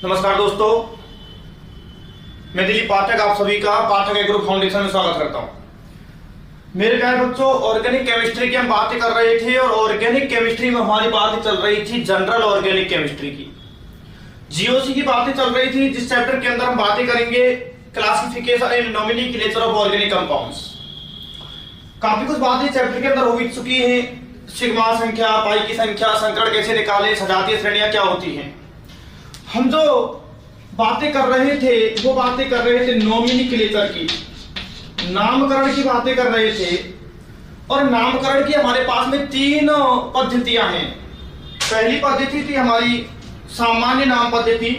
नमस्कार दोस्तों, मैं दिलीप पाठक आप सभी का पाठक एग्रो फाउंडेशन में स्वागत करता हूं। मेरे प्यारे बच्चों, ऑर्गेनिक केमिस्ट्री की हम बातें कर रहे थे और ऑर्गेनिक केमिस्ट्री में हमारी बातें चल रही थी जनरल ऑर्गेनिक केमिस्ट्री की। जीओसी की बातें चल रही थी, जिस चैप्टर के अंदर हम बातें करेंगे classification and nomenclature of organic compounds. काफी कुछ बातें चैप्टर के अंदर हो भी चुकी हैं। सिग्मा संख्या, पाई की संख्या, संकरण कैसे निकाले, सजातीय श्रेणियां क्या होती हैं। हम जो बातें कर रहे थे वो बातें कर रहे थे नोमेनक्लेचर की, नामकरण की बातें कर रहे थे। और नामकरण की हमारे पास में तीन पद्धतियां हैं। पहली पद्धति थी हमारी सामान्य नाम पद्धति।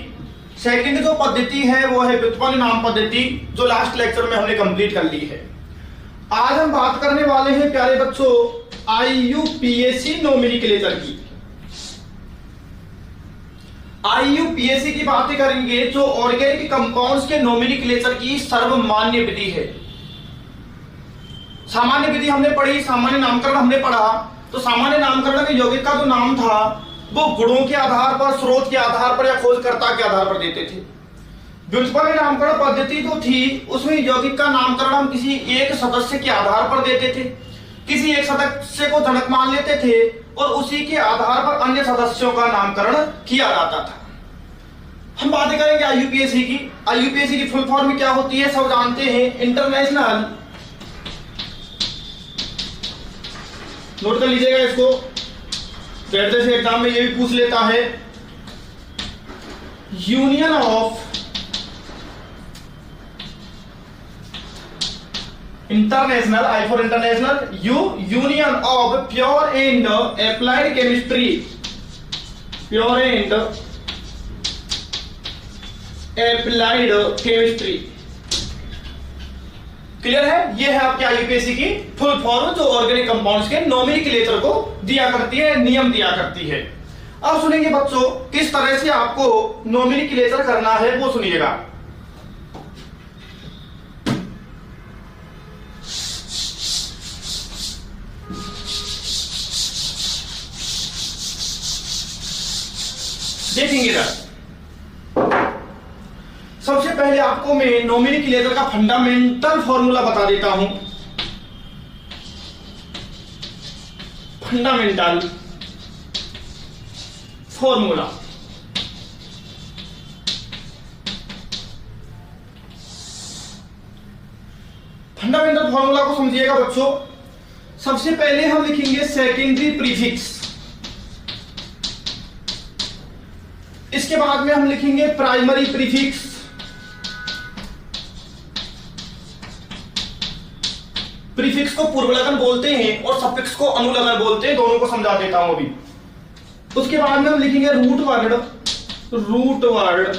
सेकंड जो पद्धति है वो है व्युत्पन्न नाम पद्धति, जो लास्ट लेक्चर में हमने कंप्लीट कर ली है। आज हम बात करने वाले हैं प्यारे बच्चों IUPAC नोमेनक्लेचर की। IUPAC की बातें करेंगे जो ऑर्गेनिक कंपाउंड्स के नोमेनक्लेचर की सर्वमान्य विधि है। सामान्य विधि हमने पढ़ी, सामान्य नामकरण हमने पढ़ा। तो सामान्य नामकरण में यौगिक का जो नाम था वो गुणों के आधार पर, स्रोत के आधार पर या खोजकर्ता के आधार पर देते थे। व्युत्पन्न नामकरण पद्धति जो थी उसमें यौगिक का नामकरण हम किसी एक सदस्य के आधार पर देते थे, किसी एक सदस्य को जनक मान लेते थे और उसी के आधार पर अन्य सदस्यों का नामकरण किया जाता था। हम बातें करेंगे IUPAC की। IUPAC की फुल फॉर्म क्या होती है सब जानते हैं, इंटरनेशनल, नोट कर लीजिएगा इसको, जैसे एग्जाम में ये भी पूछ लेता है, union of international, I for international, union of pure and applied chemistry, pure and applied chemistry. Clear है? ये है आपके IUPAC की फुल फॉर्म जो ऑर्गेनिक कंपाउंड्स के नोमेनक्लेचर को दिया करती है, नियम दिया करती है। अब सुनेंगे बच्चों किस तरह से आपको नोमेनक्लेचर करना है, वो सुनिएगा। देखेंगे इधर, सबसे पहले आपको मैं नोमेनक्लेचर का फंडामेंटल फॉर्मूला बता देता हूं। फंडामेंटल फॉर्मूला, फंडामेंटल फॉर्मूला को समझिएगा बच्चों। सबसे पहले हम लिखेंगे सेकेंडरी प्रीफिक्स, इसके बाद में हम लिखेंगे प्राइमरी प्रीफिक्स, प्रीफिक्स को पूर्वलगन बोलते हैं और सफिक्स को अनुलगन बोलते हैं, दोनों को समझा देता हूं अभी। उसके बाद में हम लिखेंगे root word, root word.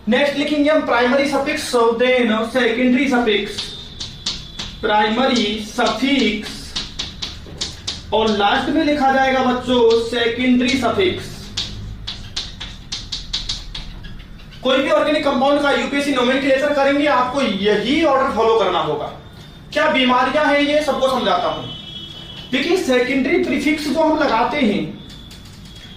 Next लिखेंगे हम primary suffix, then secondary suffix, primary suffix, और लास्ट में लिखा जाएगा बच्चों सेकेंडरी सफिक्स। कोई भी ऑर्गेनिक कंपाउंड का IUPAC नोमेनक्लेचर करेंगे आपको यही ऑर्डर फॉलो करना होगा। क्या बीमारियां हैं ये सबको समझाता हूं। देखिए सेकेंडरी प्रीफिक्स जो हम लगाते हैं,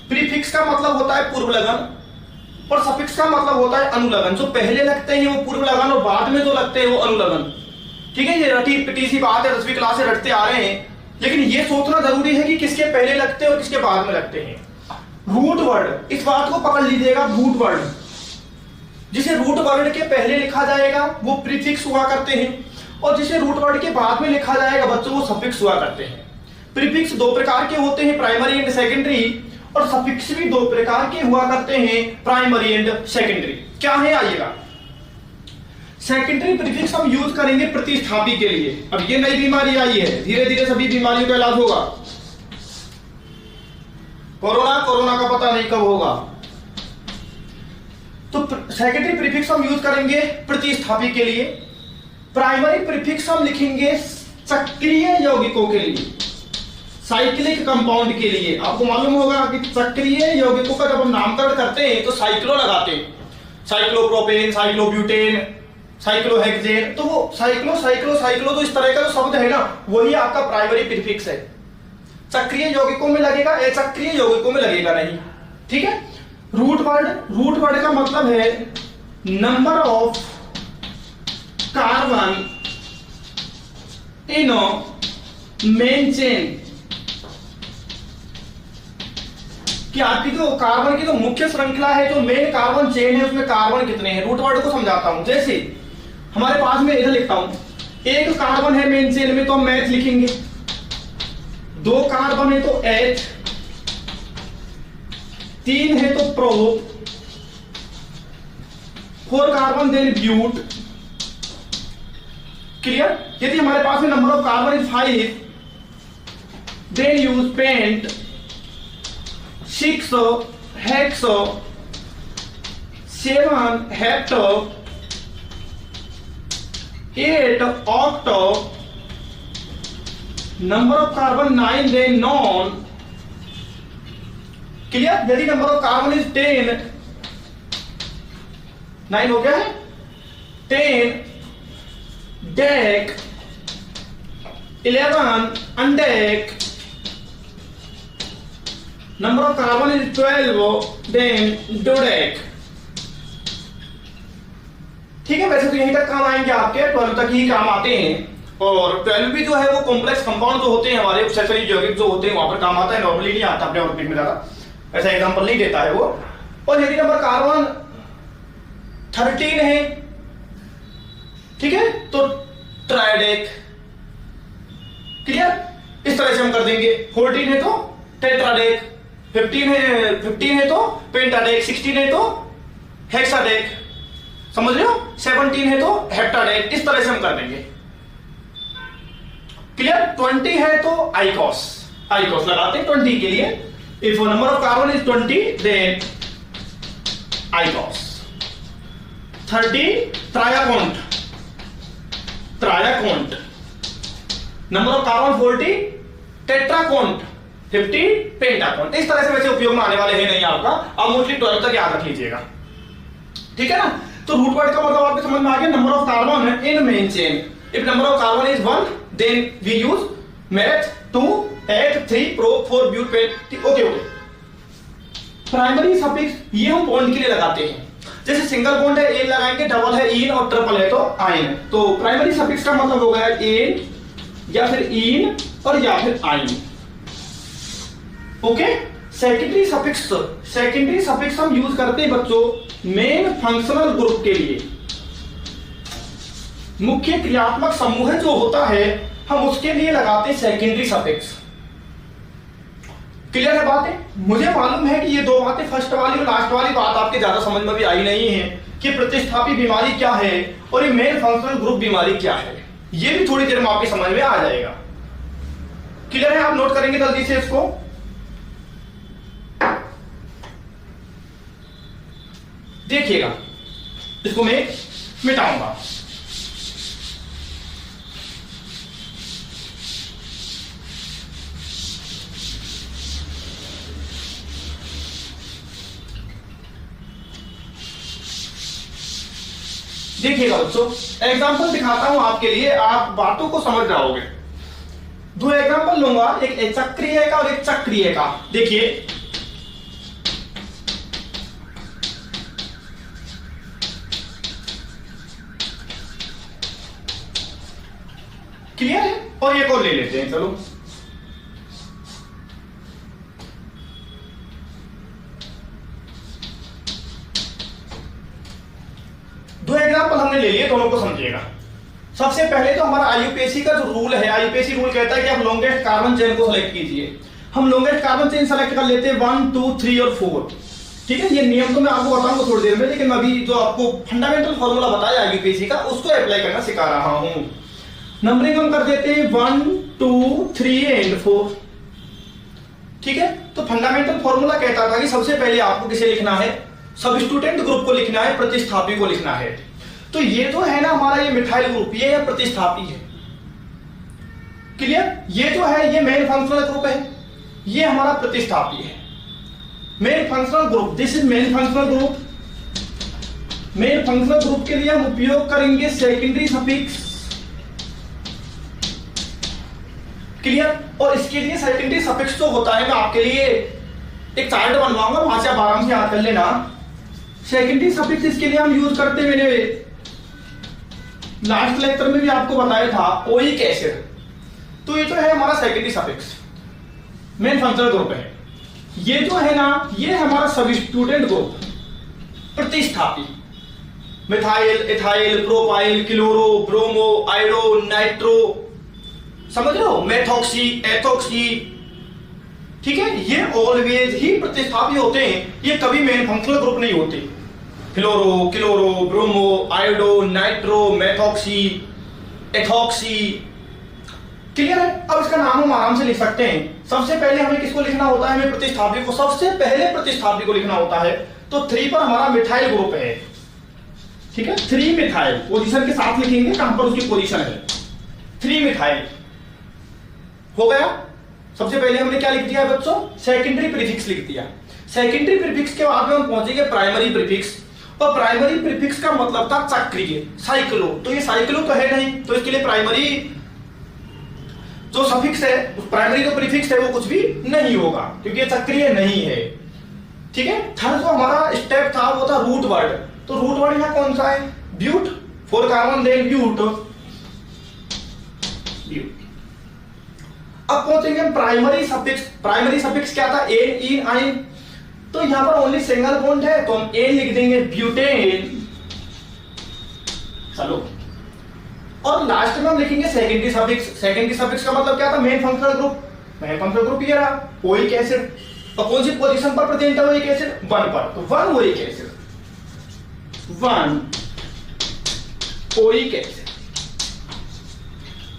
प्रीफिक्स का मतलब होता है पूर्वलगन और सफिक्स का मतलब होता है अनुलगन। जो पहले लगते हैं वो पूर्वलगन और बाद में जो लगते हैं वो अनुलगन। ठीक है, ये रटी पिटी सी बात है, 10वीं क्लास से रटते आ रहे हैं, लेकिन ये सोचना जरूरी है कि किसके पहले लगते हैं और किसके बाद में लगते हैं। रूट वर्ड, इस बात को पकड़ लीजिएगा, रूट वर्ड जिसे रूट वर्ड के पहले लिखा जाएगा वो प्रीफिक्स हुआ करते हैं, और जिसे रूट वर्ड के बाद में लिखा जाएगा बच्चों वो सफिक्स हुआ करते हैं। प्रीफिक्स दो प्रकार के होते हैं, प्राइमरी एंड सेकेंडरी, और सफिक्स भी दो प्रकार के हुआ करते हैं, प्राइमरी एंड सेकेंडरी। क्या है आइएगा। सेकेंडरी प्रीफिक्स हम यूज करेंगे प्रतिस्थापी के लिए। अब ये नई बीमारी आई है, धीरे धीरे सभी बीमारियों का इलाज होगा। कोरोना का पता नहीं कब होगा। तो सेकेंडरी प्रीफिक्स हम यूज करेंगे प्रतिस्थापी के लिए। प्राइमरी प्रीफिक्स हम लिखेंगे चक्रीय यौगिकों के लिए, साइक्लिक कंपाउंड के लिए। आपको मालूम होगा कि चक्रीय यौगिकों का जब हम नामकरण करते हैं तो साइक्लो लगाते हैं, साइक्लोप्रोपेन, साइक्लोब्यूटेन, साइक्लोहेक्सेन। तो वो साइक्लो साइक्लो साइक्लो तो इस तरह का जो शब्द है ना, वही आपका प्राइमरी प्रीफिक्स है। चक्रीय यौगिकों में लगेगा, अचक्रीय यौगिकों में लगेगा नहीं। ठीक है, रूट वर्ड का मतलब है number of carbon in main chain, कि आपकी जो कार्बन की जो मुख्य श्रृंखला है, जो मेन कार्बन चेन है, उसमें कार्बन कितने हैं। रूट वर्ड को समझाता हूं। जैसे हमारे पास में इधर लिखता हूं, एक कार्बन है मेन चेन में तो हम H लिखेंगे, दो कार्बन है तो H, तीन है तो pro, four carbon then but. Clear. यदि हमारे पास में number of carbon is 5, then use pent, 6 hexa, 7 hepta, 8 octa, number of carbon 9 then non. Clear. यदि नंबर ऑफ कार्बन इज 10, 9 हो गया है, 10 dec, 11 undec, number of carbon is 12 then dodec. ठीक है। वैसे तो यहीं तक काम आएंगे आपके, 12 तक ही काम आते हैं। और 12 भी जो है वो कॉम्प्लेक्स कंपाउंड जो होते हैं हमारे एक्सेसरी यौगिक जो होते हैं वहां पर काम आता है, नॉर्मली नहीं आता अपने ऑर्बिट में ज्यादा, ऐसा एग्जांपल नहीं देता है वो। और यदि नंबर कार्बन 13 है, ठीक है, तो ट्राइडेक। क्लियर। इस तरह से हम कर देंगे। 14 है तो टेट्राडेक, 15 है तो पेंटाडेक, 16 है तो हेक्साडेक, समझ रहे हो, 17 है तो हेप्टाडेक। इस तरह से हम कर देंगे। क्लियर। 20 है तो आइकोस लगाते हैं 20 के लिए। If number of carbon is 20 then icos. 30 triacont, number of carbon 40 tetracont, 50 pentacont. इस तरह से वैसे उपयोग में आने वाले हैं नहीं आपका, आप मोस्टली 12 तक याद रख लीजिएगा। ठीक है ना। तो रूट वर्ड का मतलब आपको समझ में आ गया। Number of carbon in main chain, if number of carbon is 1 then we use meth 2 8 3 pro 4 but pent. Okay. Primary suffix ये हम बॉन्ड के लिए लगाते हैं। जैसे सिंगल बॉन्ड है एन लगाएंगे, डबल है इन और ट्रिपल है तो आइन। तो प्राइमरी सफिक्स का मतलब होगा एन या फिर इन और या फिर आइन। ओके। सेकेंडरी सफिक्स हम यूज करते हैं बच्चों मेन फंक्शनल ग्रुप के लिए। मुख्य क्रियात्मक समूह जो होता है हम उसके लिए लगाते हैं सेकेंडरी सफिक्स। क्लियर है बात है। मुझे मालूम है कि ये दो बातें, फर्स्ट वाली और लास्ट वाली बात आपके ज्यादा समझ में भी आई नहीं है कि प्रतिस्थापी बीमारी क्या है और ये मेन फंक्शनल ग्रुप बीमारी क्या है। ये भी थोड़ी देर में आपके समझ में आ जाएगा। क्लियर है। आप नोट करेंगे जल्दी से इसको। देखिएगा, इसको मैं मिटाऊंगा। देखिएगा बच्चों, एग्जांपल दिखाता हूं आपके लिए, आप बातों को समझ जाओगे। दो एग्जांपल लूंगा, एक चक्रीय का और एक चक्रीय का। देखिए क्लियर है। और एक और ले लेते हैं, चलो। दो एग्जांपल हमने ले लिए, दोनों को समझिएगा। सबसे पहले तो हमारा आईयूपीएसी का जो रूल है, आईयूपीएसी रूल कहता है कि आप लॉन्गेस्ट कार्बन चेन को सेलेक्ट कीजिए। हम लॉन्गेस्ट कार्बन चेन सेलेक्ट कर लेते हैं 1 2 3 और 4। ठीक है। ये नियम तो मैं आपको बताऊंगा थोड़ी देर में, लेकिन अभी जो आपको फंडामेंटल फॉर्मूला बताया आईयूपीएसी का उसको अप्लाई करना सिखा रहा हूं। नंबरिंग हम कर देते हैं 1 2 3 एंड 4। ठीक है। तो फंडामेंटल फॉर्मूला कहता था कि सबसे पहले आपको किसे लिखना है, सबस्टिट्यूटेंट ग्रुप को लिखना है, प्रतिस्थापी को लिखना है। तो ये जो है ना हमारा ये मिथाइल ग्रुप, ये है प्रतिस्थापी है। क्लियर। ये जो है ये मेन फंक्शनल ग्रुप है, ये हमारा प्रतिस्थापी है। Main functional group, this is main functional group. Main functional group के लिए हम उपयोग करेंगे सेकेंडरी सफिक्स। क्लियर। और इसके लिए सेकेंडरी सफिक्स जो होता है मैं आपके लिए एक चार्ट बनवाऊंगा, वहां से आप आराम से याद कर लेना। सेकेंडरी सफिक्स इसके लिए हम यूज करते, मैंने लास्ट लेक्चर में भी आपको बताया था, ओइक एसिड। तो ये जो है हमारा secondary suffix main functional group है। ये जो है ना, ये हमारा सबस्टिट्यूटेंट ग्रुप, प्रतिस्थापी, methyl, ethyl, propyl, chloro, bromo, iodo, nitro, समझ रहे हो, मेथॉक्सी, एथॉक्सी, ठीक है। ये ऑलवेज ही प्रतिस्थापी होते हैं, ये कभी मेन फंक्शनल ग्रुप नहीं होते। Fluoro, chloro, bromo, iodo, nitro, methoxy, ethoxy, clear है। अब इसका नाम हम आराम से लिख सकते हैं। सबसे पहले हमें किसको लिखना होता है, हमें प्रतिस्थापी को, सबसे पहले प्रतिस्थापी को लिखना होता है। तो 3 पर हमारा मिथाइल ग्रुप है, ठीक है, 3 मिथाइल, पोजीशन के साथ लिखेंगे कहां पर उसकी पोजीशन है, 3 मिथाइल हो गया। सबसे पहले हमने क्या लिख दिया बच्चों, सेकेंडरी प्रीफिक्स लिख दिया। सेकेंडरी प्रीफिक्स के बाद में हम पहुंचेंगे प्राइमरी प्रीफिक्स, और प्राइमरी प्रीफिक्स का मतलब था चक्रीय, साइक्लो। तो ये साइक्लो तो है नहीं, तो इसके लिए प्राइमरी जो सफिक्स है, प्राइमरी जो प्रीफिक्स है वो कुछ भी नहीं होगा, क्योंकि ये चक्रीय नहीं है, ठीक है। थर्ड जो हमारा स्टेप था वो था रूट वर्ड। तो रूट वर्ड यहां कौन सा है, ब्यूट, 4 कार्बन देन ब्यूट, ब्यूट। अब पहुंचेंगे प्राइमरी सफिक्स। प्राइमरी सफिक्स क्या था, एन, इन, आइन। तो यहां पर ओनली सिंगल बॉन्ड है, तो हम एन लिख देंगे, ब्यूटेन। चलो, और लास्ट में हम लिखेंगे सेकेंडरी सफिक्स। सेकेंडरी सफिक्स का मतलब क्या था, main functional group. Main functional group ये रहा, ओइक एसिड। और कौन सी पोजीशन पर प्रेजेंट है ओइक एसिड, 1 पर। तो 1 ओइक एसिड, 1 ओइक एसिड।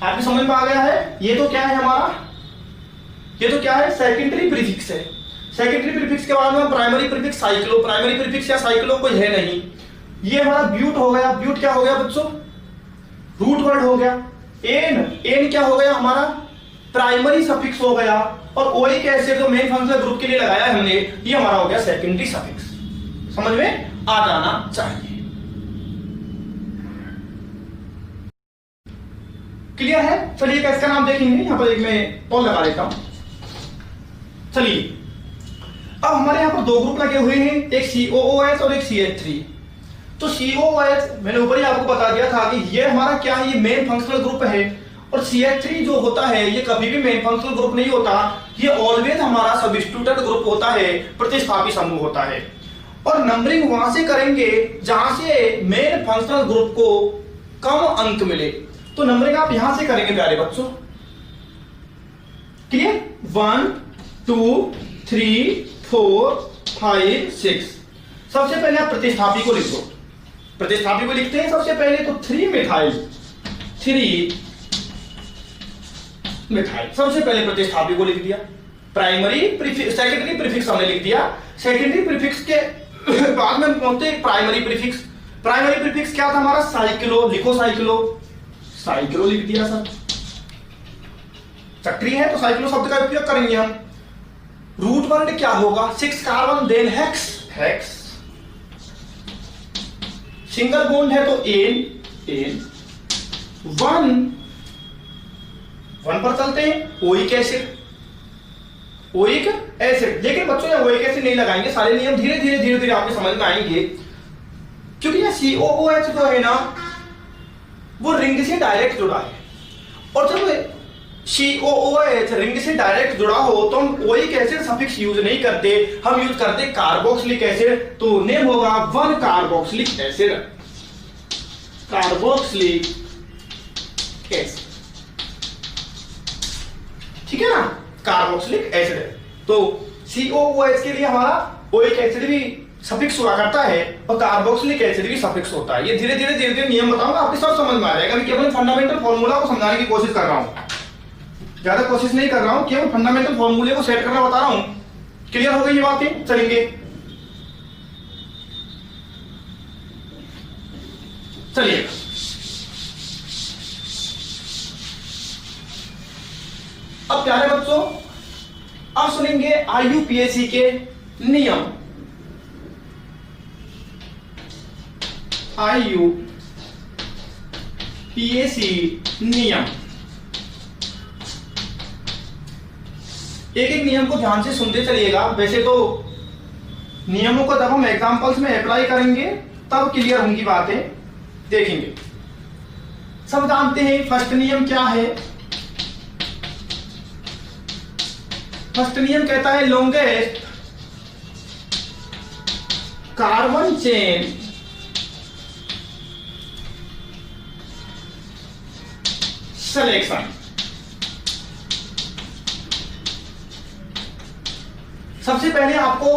आपकी समझ में आ गया है। ये तो क्या है हमारा, ये तो क्या है, सेकेंडरी प्रीफिक्स है। सेकेंडरी प्रीफिक्स के बाद में primary prefix, cyclo. Primary prefix या साइक्लो कोई है नहीं। ये हमारा ब्यूट हो गया। ब्यूट क्या हो गया बच्चों, रूट वर्ड हो गया। एन, एन क्या हो गया हमारा, प्राइमरी सफिक्स हो गया। और ओइक एसिड जो मेन फंक्शनल ग्रुप के लिए लगाया है हमने, ये हमारा हो गया सेकेंडरी सफिक्स। समझ में आ जाना चाहिए, क्लियर है। चलिए इसका नाम देखेंगे, यहां पर एक मैं पॉल लगा देता हूं। चलिए, अब हमारे यहां पर 2 ग्रुप लगे हुए हैं, एक COOH और एक CH3। तो COOH मैंने ऊपर ही आपको बता दिया था कि ये हमारा क्या है, ये मेन फंक्शनल ग्रुप है। और CH3 जो होता है ये कभी भी मेन फंक्शनल ग्रुप नहीं होता, ये ऑलवेज हमारा सबस्टिट्यूटेंट ग्रुप होता है, प्रतिस्थापी समूह होता है। और नंबरिंग वहां से करेंगे जहां से मेन फंक्शनल ग्रुप को कम अंक मिले। तो नंबरिंग आप यहां से करेंगे प्यारे बच्चों, क्लियर। 1 2 3 4 5 6। सबसे पहले आप प्रतिस्थापी को लिख दो। प्रतिस्थापी को लिखते हैं सबसे पहले, तो 3 मिथाइल, 3 मिथाइल। सबसे पहले प्रतिस्थापी को लिख दिया। प्राइमरी प्रीफिक्स, सेकेंडरी प्रीफिक्स हमने लिख दिया। सेकेंडरी प्रीफिक्स के बाद में पहुंचते प्राइमरी प्रीफिक्स। प्राइमरी प्रीफिक्स क्या था हमारा, साइक्लो। लिखो साइक्लो, साइक्लो लिख दिया सर। चक्रीय है तो साइक्लो शब्द का उपयोग करेंगे हम। रूट वर्ड क्या होगा, 6 carbon then hex, hex. Single bond है तो एन, एन। 1 पर चलते हैं, ओइक एसिड, ओइक एसिड। लेकिन बच्चों ये ओइक एसिड नहीं लगाएंगे, सारे नियम धीरे धीरे आपके समझ में आएंगे। क्योंकि ये COOH जो है ना, वो रिंग से डायरेक्ट जुड़ा है। और जब COOH रिंग से डायरेक्ट जुड़ा हो तो हम ओइक एसिड सफिक्स यूज नहीं करते, हम यूज करते कार्बोक्सिलिक एसिड। तो नेम होगा 1 कार्बोक्सिलिक एसिड, कार्बोक्सिलिक एसिड, ठीक है ना, कार्बोक्सिलिक एसिड। तो COOH के लिए हमारा ओइक एसिड भी सफिक्स हुआ करता है और कार्बोक्सिलिक एसिड भी सफिक्स होता है। ये धीरे धीरे नियम बताऊंगा, आपके सब समझ में आ जाएगा। मैं केवल फंडामेंटल फॉर्मूला को समझाने की कोशिश कर रहा हूं, ज्यादा कोशिश नहीं कर रहा हूं, केवल फंडामेंटल फॉर्मूले को सेट करना बता रहा हूं। क्लियर हो गई ये बातें, चलेंगे। चलिए, अब प्यारे बच्चों अब सुनेंगे IUPAC के नियम। IUPAC नियम। एक एक नियम को ध्यान से सुनते चलिएगा। वैसे तो नियमों को जब हम एग्जांपल्स में अप्लाई करेंगे तब क्लियर होंगी बातें, देखेंगे। सब जानते हैं फर्स्ट नियम क्या है। फर्स्ट नियम कहता है लॉन्गेस्ट कार्बन चेन सिलेक्शन। सबसे पहले आपको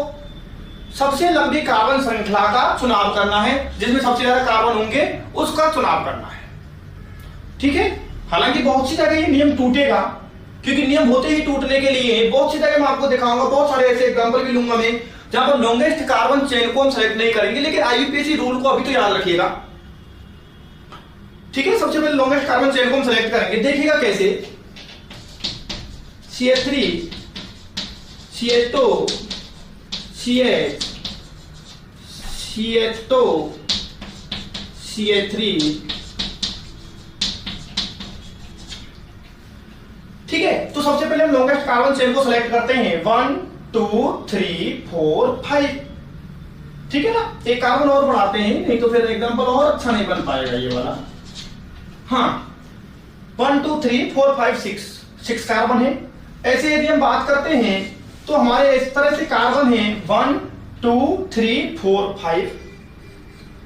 सबसे लंबी कार्बन श्रृंखला का चुनाव करना है, जिसमें सबसे ज्यादा कार्बन होंगे उसका चुनाव करना है, ठीक है। हालांकि बहुत सी जगह ये नियम टूटेगा, क्योंकि नियम होते ही टूटने के लिए बहुत सी जगह मैं आपको दिखाऊंगा, बहुत सारे ऐसे एग्जांपल भी लूंगा मैं जहां पर लॉन्गेस्ट कार्बन चेन को हम सेलेक्ट नहीं करेंगे। लेकिन आईयूपीएसी रूल को अभी तो याद रखिएगा, ठीक है। सबसे पहले लॉन्गेस्ट कार्बन चेन को हम सेलेक्ट करेंगे, देखिएगा कैसे। CH3 CH2 CH CH2 CH3, ठीक है। तो सबसे पहले हम लॉन्गेस्ट कार्बन चेन को सेलेक्ट करते हैं 1 2 3 4 5, ठीक है ना। एक कार्बन और बढ़ाते हैं, नहीं तो फिर एग्जांपल और अच्छा नहीं बन पाएगा ये वाला। हाँ 1 2 3 4 5 6 कार्बन है। ऐसे यदि हम बात करते हैं तो हमारे इस तरह से कार्बन है 1 2 3 4 5,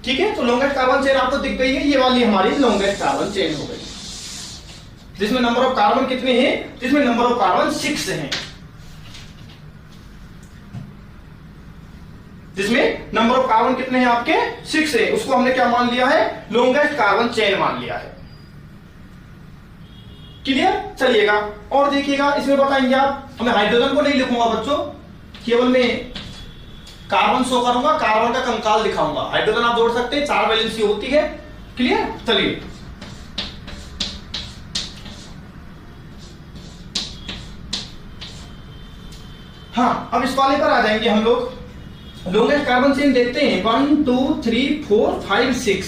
ठीक है। तो लॉन्गेस्ट कार्बन चेन आपको दिख गई है, ये वाली हमारी लॉन्गेस्ट कार्बन चेन हो गई, जिसमें नंबर ऑफ कार्बन कितने हैं, जिसमें नंबर ऑफ कार्बन 6 हैं, जिसमें नंबर ऑफ कार्बन कितने हैं आपके 6 है। उसको हमने क्या मान लिया है, लॉन्गेस्ट कार्बन चेन मान लिया है। क्लियर, चलिएगा और देखिएगा। इसमें बताएंगे आप, मैं हाइड्रोजन को नहीं लिखूंगा बच्चों, केवल मैं कार्बन शो करूंगा, कार्बन का कंकाल दिखाऊंगा। हाइड्रोजन आप जोड़ सकते हैं, 4 वैलेंसी होती है। क्लियर, चलिए हाँ, अब इस वाले पर आ जाएंगे हम लोग। लॉन्गेस्ट कार्बन चेन देखते हैं 1 2 3 4 5 6,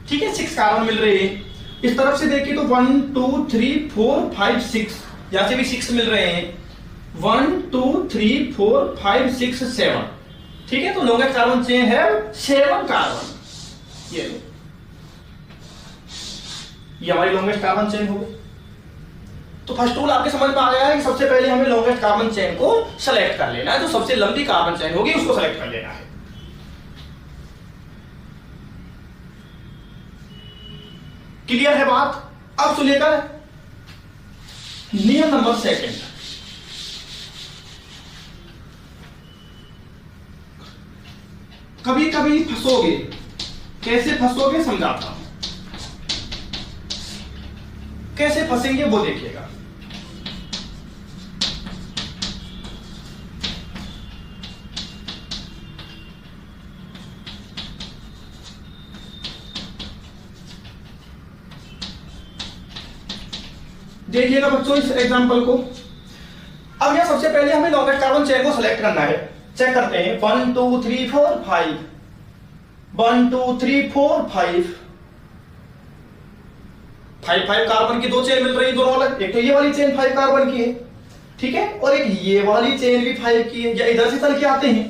ठीक है। 6 कार्बन मिल रहे हैं। इस तरफ से देखिए तो 1 2 3 4 5 6, यहां से भी 6 मिल रहे हैं। 1 2 3 4 5 6 7, ठीक है। तो लॉन्गेस्ट कार्बन चेन है 7 कार्बन। ये हमारी लॉन्गेस्ट कार्बन चेन हो गई। तो फर्स्ट रूल आपके समझ में आ गया है कि सबसे पहले हमें लॉन्गेस्ट कार्बन चेन को सेलेक्ट कर लेना है, जो सबसे लंबी कार्बन चेन होगी उसको सेलेक्ट कर लेना है। क्लियर है बात। अब सुनिएगा नियम नंबर 2। कभी कभी फंसोगे, कैसे फंसोगे समझाता हूं। कैसे फंसेंगे वो देखिएगा। देखिएगा बच्चों इस एग्जांपल को। अब यह सबसे पहले हमें लॉन्गेस्ट कार्बन चेन को सेलेक्ट करना है। चेक करते हैं 1 2 3 4 5, 1 2 3 4 5 5 कार्बन की 2 चेन मिल रही है, दोनों अलग। एक तो ये वाली चेन 5 कार्बन की है, ठीक है, और एक ये वाली चेन भी 5 की है। या इधर से चल के आते हैं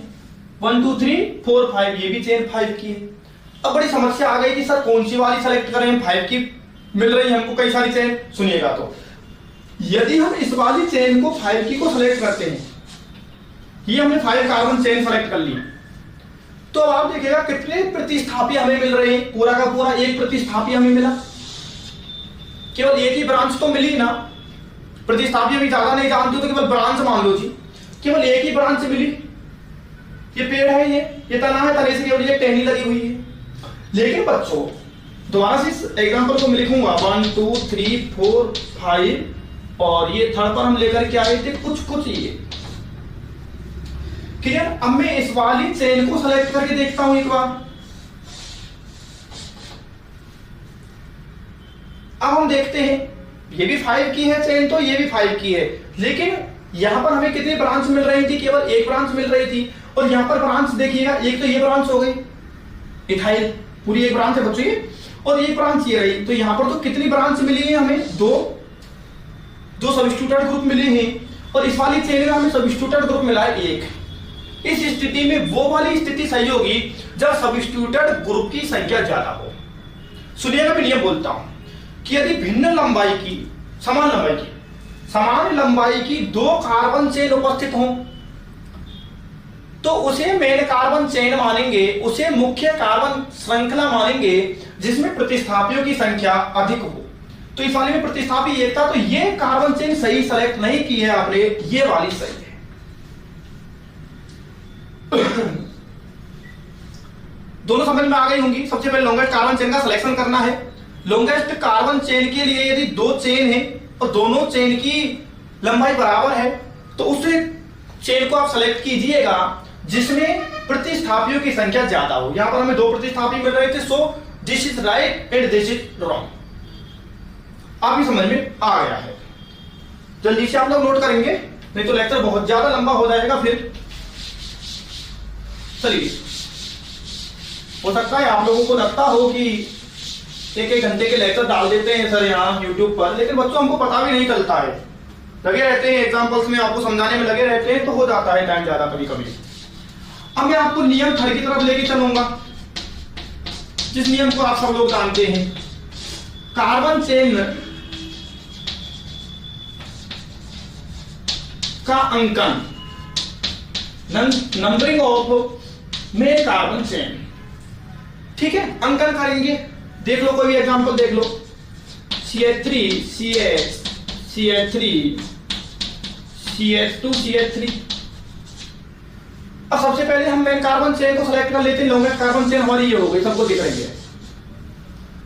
1 2 3 4 5, ये भी चेन 5 की है। अब बड़ी समस्या आ गई कि सर कौन सी वाली सेलेक्ट करें, 5 की मिल रही है हमको कई सारी चेन। सुनिएगा, तो यदि हम इस वाली चेन को 5 की को सेलेक्ट करते हैं, ये हमने 5 कार्बन चेन सेलेक्ट कर ली, तो अब आप देखिएगा कितने प्रतिस्थापी हमें मिल रहे हैं। पूरा का पूरा एक प्रतिस्थापी हमें मिला। केवल एक ही ब्रांच तो मिली ना, प्रतिस्थापी अभी ज्यादा नहीं जानते हो तो केवल ब्रांच मान लो जी, केवल एक ही ब्रांच मिली। ये पेड़ है, ये तना है, तने से केवल ये टहनी लगी हुई है। लेकिन बच्चों दोबारा से इस एग्जांपल को मैं लिखूंगा 1 2 3 4 5, और ये थर्ड पर हम लेकर के आए थे कुछ ये। क्लियर। अब मैं इस वाली चेन को सेलेक्ट करके देखता हूं एक बार। अब हम देखते हैं ये भी 5 की है चेन, तो ये भी 5 की है, लेकिन यहां पर हमें कितनी ब्रांच मिल रही थी, केवल एक ब्रांच मिल रही थी। और यहां पर ब्रांच देखिएगा, एक तो ये ब्रांच हो गई इथाइल, पूरी एक ब्रांच है बच्चों ये, और एक ब्रांच ये रही। तो यहां पर तो कितनी ब्रांच मिली है हमें, दो सब्स्टिट्यूटेड ग्रुप मिले हैं। और इस वाली चेन में हमें सब्स्टिट्यूटेड ग्रुप मिला है एक। इस स्थिति में वो वाली स्थिति सही होगी जब सब्स्टिट्यूटेड ग्रुप की संख्या ज्यादा हो। सुनिएगा, मैं नियम बोलता हूं कि यदि भिन्न लंबाई की समान लंबाई की दो कार्बन चेन उपस्थित हों तो उसे मेन कार्बन चेन मानेंगे, उसे मुख्य कार्बन श्रृंखला मानेंगे जिसमें प्रतिस्थापियों की संख्या अधिक हो। तो इस वाले में प्रतिस्थापी एक था, तो ये कार्बन चेन सही सेलेक्ट नहीं की है आपने, ये वाली सही है। दोनों समझ में आ गई होंगी। सबसे पहले लॉन्गेस्ट कार्बन चेन का सिलेक्शन करना है। लॉन्गेस्ट कार्बन चेन के लिए यदि दो चेन है और दोनों चेन की लंबाई बराबर है तो उस चेन को आप सेलेक्ट कीजिएगा जिसमें प्रतिस्थापियों की संख्या ज्यादा हो। यहां पर हमें दो प्रतिस्थापी मिल रहे थे, so this is right and this is wrong. आपकी समझ में आ गया है। जल्दी से आप लोग नोट करेंगे, नहीं तो लेक्चर बहुत ज्यादा लंबा हो जाएगा फिर। चलिए, हो सकता है आप लोगों को लगता हो कि एक एक घंटे के लेक्चर डाल देते हैं सर यहाँ यूट्यूब पर, लेकिन बच्चों हमको पता भी नहीं चलता है, लगे रहते हैं एग्जांपल्स में, आपको समझाने में लगे रहते हैं तो हो जाता है टाइम ज्यादा कभी कभी। अब मैं आपको नियम थर्ड की तरफ लेके चलूंगा, जिस नियम को आप सब लोग जानते हैं। कार्बन चेन का अंकन, numbering of main carbon chain, ठीक है, अंकन करेंगे। देख लो, कोई भी एग्जांपल देख लो, CH3 CH CH3 CH2 CH3। अब सबसे पहले हम मेन कार्बन चेन को सेलेक्ट कर लेते हैं। लॉन्गेस्ट कार्बन चेन हमारी ये हो गई, सबको दिख रही है,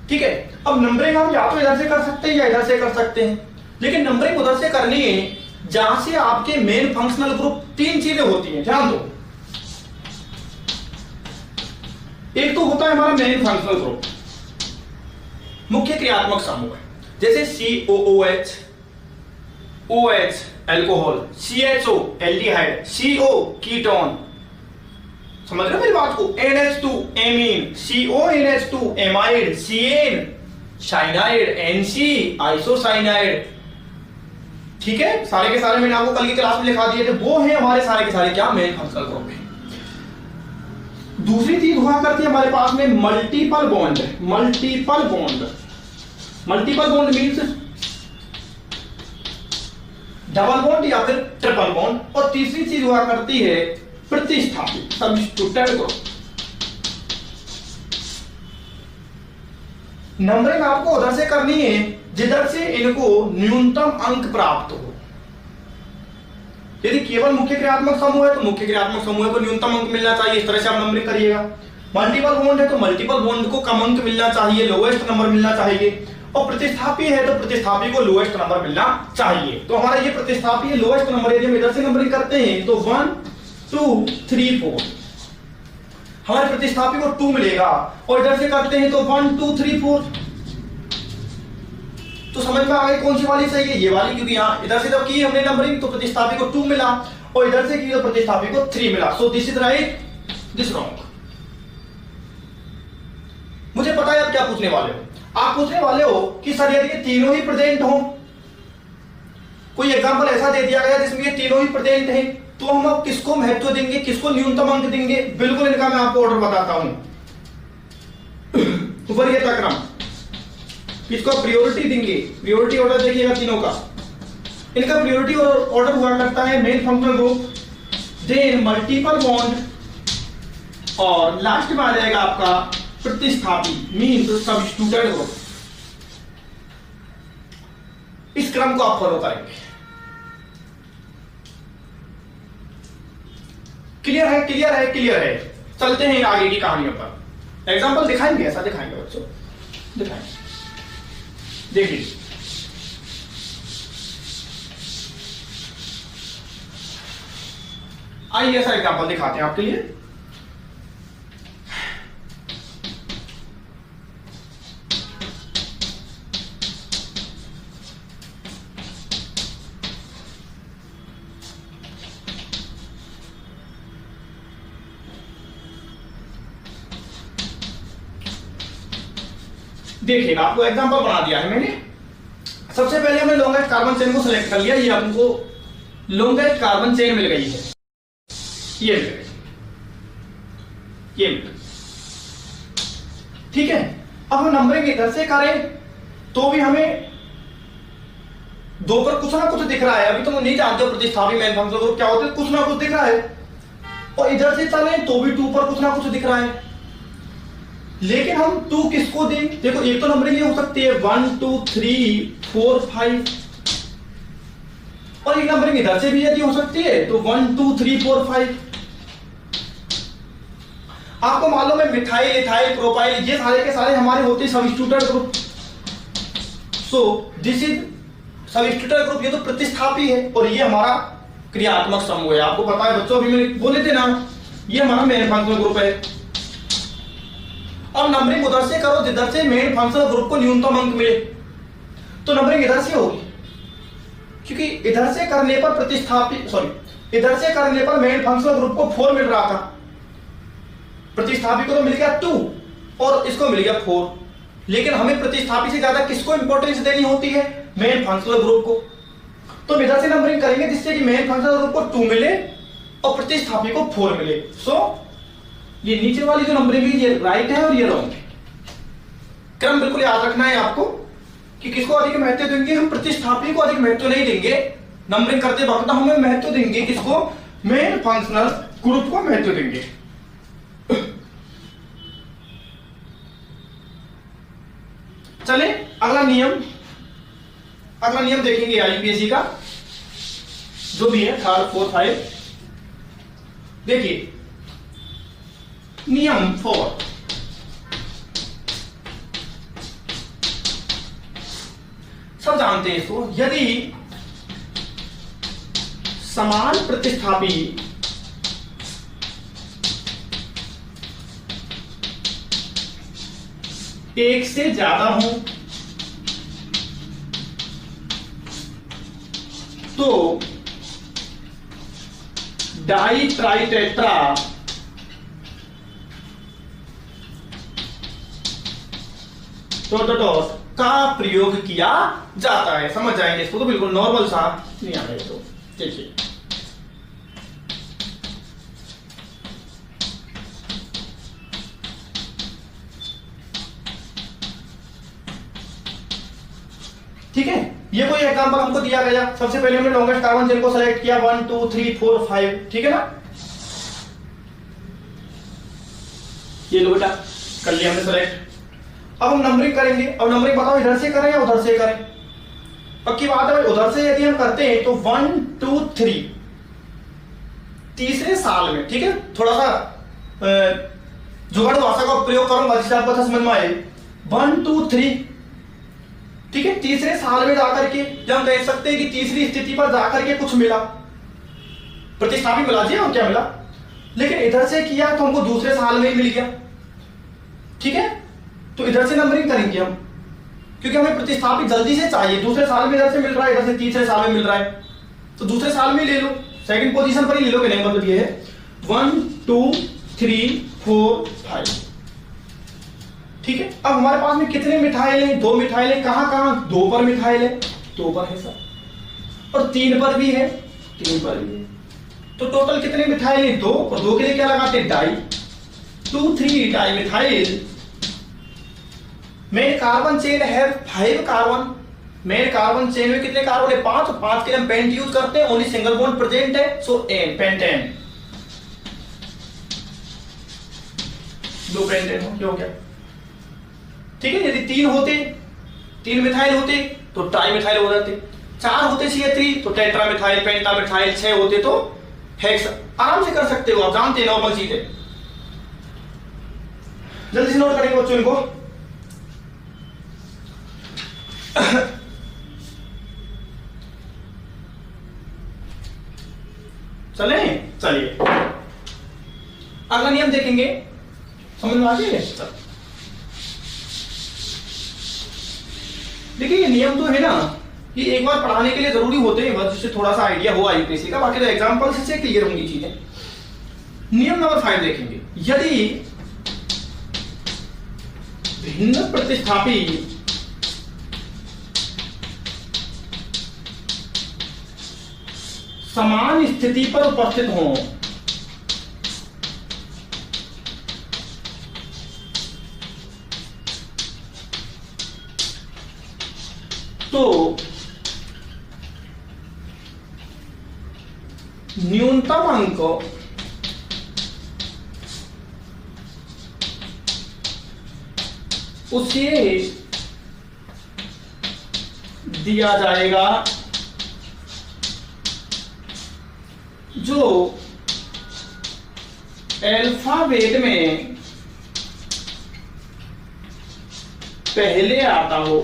ठीक है। अब नंबरिंग हम या तो इधर से कर सकते हैं या इधर से कर सकते हैं, लेकिन नंबरिंग उधर से करनी है जहां से आपके मेन फंक्शनल ग्रुप तीन चीजें होती हैं, ध्यान दो। एक तो होता है हमारा मेन फंक्शनल ग्रुप, मुख्य क्रियात्मक समूह, जैसे COOH, OH alcohol, CHO aldehyde, CO ketone, समझ रहे हो मेरी बात को, NH2 amine, CONH2 amide, CN cyanide, NC isocyanide, ठीक है। सारे के सारे मैंने आपको कल की क्लास में लिखा दिए थे, वो है हमारे सारे के सारे क्या मेन फंक्शनल ग्रुप है। दूसरी चीज हुआ करती है हमारे पास में multiple bond. Multiple bond means double bond या फिर ट्रिपल बॉन्ड। और तीसरी चीज हुआ करती है प्रतिस्थापी, सब्स्टिट्यूटेड ग्रुप। नंबरिंग आपको उधर से करनी है जिधर से इनको न्यूनतम अंक प्राप्त हो। यदि केवल मुख्य क्रियात्मक समूह है तो मुख्य क्रियात्मक समूह को न्यूनतम अंक मिलना चाहिए, इस तरह से आप नंबरिंग करिएगा। मल्टीपल बॉन्ड है तो मल्टीपल बॉन्ड को कम अंक मिलना चाहिए, लोएस्ट नंबर मिलना चाहिए। और प्रतिस्थापी है तो प्रतिस्थापी को लोएस्ट नंबर मिलना चाहिए। तो हमारा ये प्रतिस्थापी है, लोएस्ट नंबर यदि हम इधर से नंबरिंग करते हैं तो 1 2 3 4, हमारे प्रतिस्थापी को 2 मिलेगा। और इधर से करते हैं तो 1 2 3 4। तो समझ में आ गई कौन सी वाली सही है, ये वाली, क्योंकि यहां इधर से जब की हमने नंबरिंग तो प्रतिस्थापी को 2 मिला और इधर से की तो प्रतिस्थापी को 3 मिला। So this is right, this wrong. मुझे पता है आप क्या पूछने वाले हो। आप पूछने वाले हो कि सर यदि ये तीनों ही प्रेजेंट हो, कोई एग्जांपल ऐसा दे दिया गया जिसमें ये तीनों ही प्रेजेंट हैं, तो हम अब किसको महत्व देंगे, किसको न्यूनतम अंक देंगे? बिल्कुल इनका मैं आपको ऑर्डर बताता हूं। वरीयता क्रम, किसको प्रायोरिटी देंगे? प्रायोरिटी ऑर्डर देखिएगा तीनों का। इनका प्रायोरिटी ऑर्डर हुआ करता है main functional group, then multiple bond और लास्ट में आ जाएगा आपका प्रतिस्थापी मींस सब्स्टिट्यूटेड ग्रुप। इस क्रम को आप फॉलो करेंगे। क्लियर है, क्लियर है, क्लियर है। चलते हैं आगे की कहानियों पर। एग्जांपल दिखाएंगे, ऐसा दिखाएंगे बच्चों, दिखाएंगे। देखिए आइए ऐसा एग्जांपल दिखाते हैं आपके लिए। देखिएगा, आपको एग्जांपल बना दिया है मैंने। सबसे पहले हमने लॉन्गेस्ट कार्बन चेन को सिलेक्ट कर लिया, ये आपको लॉन्गेस्ट कार्बन चेन मिल गई है, ये मिल गई, ये मिल गई। ठीक है, अब हम नंबरिंग इधर से करें तो भी हमें दो पर कुछ ना कुछ दिख रहा है। अभी तो नहीं जानते हो प्रतिस्थापी मेन फंक्शन ग्रुप क्या होते हैं, कुछ ना कुछ दिख रहा है। और इधर से चले तो भी 2 पर कुछ ना कुछ दिख रहा है। लेकिन हम 2 किसको दें? देखो एक तो नंबरिंग ये हो सकती है 1 2 3 4 5, और एक नंबरिंग इधर से भी यदि हो सकती है तो 1 2 3 4 5। आपको मालूम है मिथाइल इथाइल प्रोपाइल ये सारे के सारे हमारे होते हैं substituted group. So this is substituted group, ये तो प्रतिस्थापी है और ये हमारा क्रियात्मक समूह है। आपको पता है बच्चों, अभी मैंने बोले थे ना, ये हमारा मेन फंक्शनल ग्रुप है। अब नंबरिंग उधर से करो जिधर से मेन फंक्शनल ग्रुप को न्यूनतम अंक मिले, तो नंबरिंग इधर से होगी, क्योंकि इधर से करने पर इधर से करने पर मेन फंक्शनल ग्रुप को 4 मिल रहा था, प्रतिस्थापी को तो मिल गया 2 और इसको मिल गया 4। लेकिन हमें प्रतिस्थापी से ज्यादा किसको इंपॉर्टेंस देनी होती है? मेन फंक्शनल ग्रुप को। तो इधर से नंबरिंग करेंगे जिससे कि मेन फंक्शनल ग्रुप को 2 मिले और प्रतिस्थापी को 4 मिले। सो ये नीचे वाली जो नंबरिंग है ये राइट है और ये रॉन्ग है। क्रम बिल्कुल याद रखना है आपको कि किसको अधिक महत्व देंगे, हम प्रतिस्थापी को अधिक महत्व नहीं देंगे। नंबरिंग करते वक्त हमें महत्व देंगे किसको? मेन फंक्शनल ग्रुप को महत्व देंगे। चले अगला नियम देखेंगे आईपीएससी का, जो भी है 3rd 4th 5। देखिए नियम 4, सब जानते हैं इसको। यदि समान प्रतिस्थापी एक से ज्यादा हो तो डाई ट्राइटेट्रा डॉट का प्रयोग किया जाता है। समझ जाएंगे इसको, तो बिल्कुल नॉर्मल सा नहीं आ रहा है। तो देखिए ठीक है, ये कोई एग्जांपल हमको दिया गया। सबसे पहले हमने लॉन्गेस्ट कार्बन चेन को सेलेक्ट किया 1 2 3 4 5, ठीक है ना। ये लो बेटा, कर लिया हमने सेलेक्ट। अब हम नंबरिंग करेंगे। अब नंबरिंग बताओ इधर से करें या उधर से करें? पक्की बात है भाई, उधर से यदि हम करते हैं तो 1 2 3 तीसरे साल में, ठीक है, थोड़ा सा जुगाड़ू भाषा का प्रयोग करूंगा जिससे आपको अच्छा समझ में आए। 1 2 3, ठीक है, तीसरे साल में जाकर के, या हम कह सकते हैं कि तीसरी स्थिति पर जाकर के कुछ मिला, प्रतिस्थापी मिला जी, और क्या मिला। लेकिन इधर से किया तो हमको दूसरे साल में ही मिल गया, ठीक है। तो इधर से नंबरिंग करेंगे हम, क्योंकि हमें प्रतिस्थापी जल्दी से चाहिए। दूसरे साल में इधर से मिल रहा है, इधर से तीसरे साल में मिल रहा है, तो दूसरे साल में ले लो, सेकंड पोजीशन पर ही ले लो। कहने का मतलब ये है 1 2 3 4 5, ठीक है। अब हमारे पास में कितने मिथाइल हैं? 2 मिथाइल हैं। कहां कहां? 2 पर मिथाइल है, 2 पर है सर, और 3 पर भी है, 3 पर भी है। तो टोटल कितने मिथाइल हैं? 2, और 2 के लिए क्या लगाते हैं? Di, 2 3 di methyl. Main carbon chain है 5 कार्बन। मेन कार्बन चेन में कितने कार्बन है? 5, और 5 के लिए हम पेंट यूज करते हैं, ओनली सिंगल बॉन्ड प्रेजेंट है, सो एन, पेंटेन। 2 पेंटेन हो गया, ठीक है। यदि 3 होते, 3 मिथाइल होते तो ट्राई मिथाइल हो जाते, 4 होते CH3 तो टेट्रा मिथाइल, पेंटा मिथाइल, 6 होते तो हेक्स। आराम से कर सकते हो आप, जानते हैं नॉर्मल चीज है। जल्दी से नोट करेंगे बच्चों इनको। चलिए अगला नियम देखेंगे, समझ में आ गया? देखिए ये नियम तो है ना, कि एक बार पढ़ाने के लिए जरूरी होते हैं, बस जिससे थोड़ा सा आइडिया हो आईपीएससी का। बाकी तो एग्जांपल से क्लियर होंगी चीजें। नियम नंबर 5 देखेंगे। यदि भिन्न प्रतिस्थापी समान स्थिति पर उपस्थित हों, तो न्यूनतम अंक उसे दिया जाएगा जो अल्फाबेट में पहले आता हो।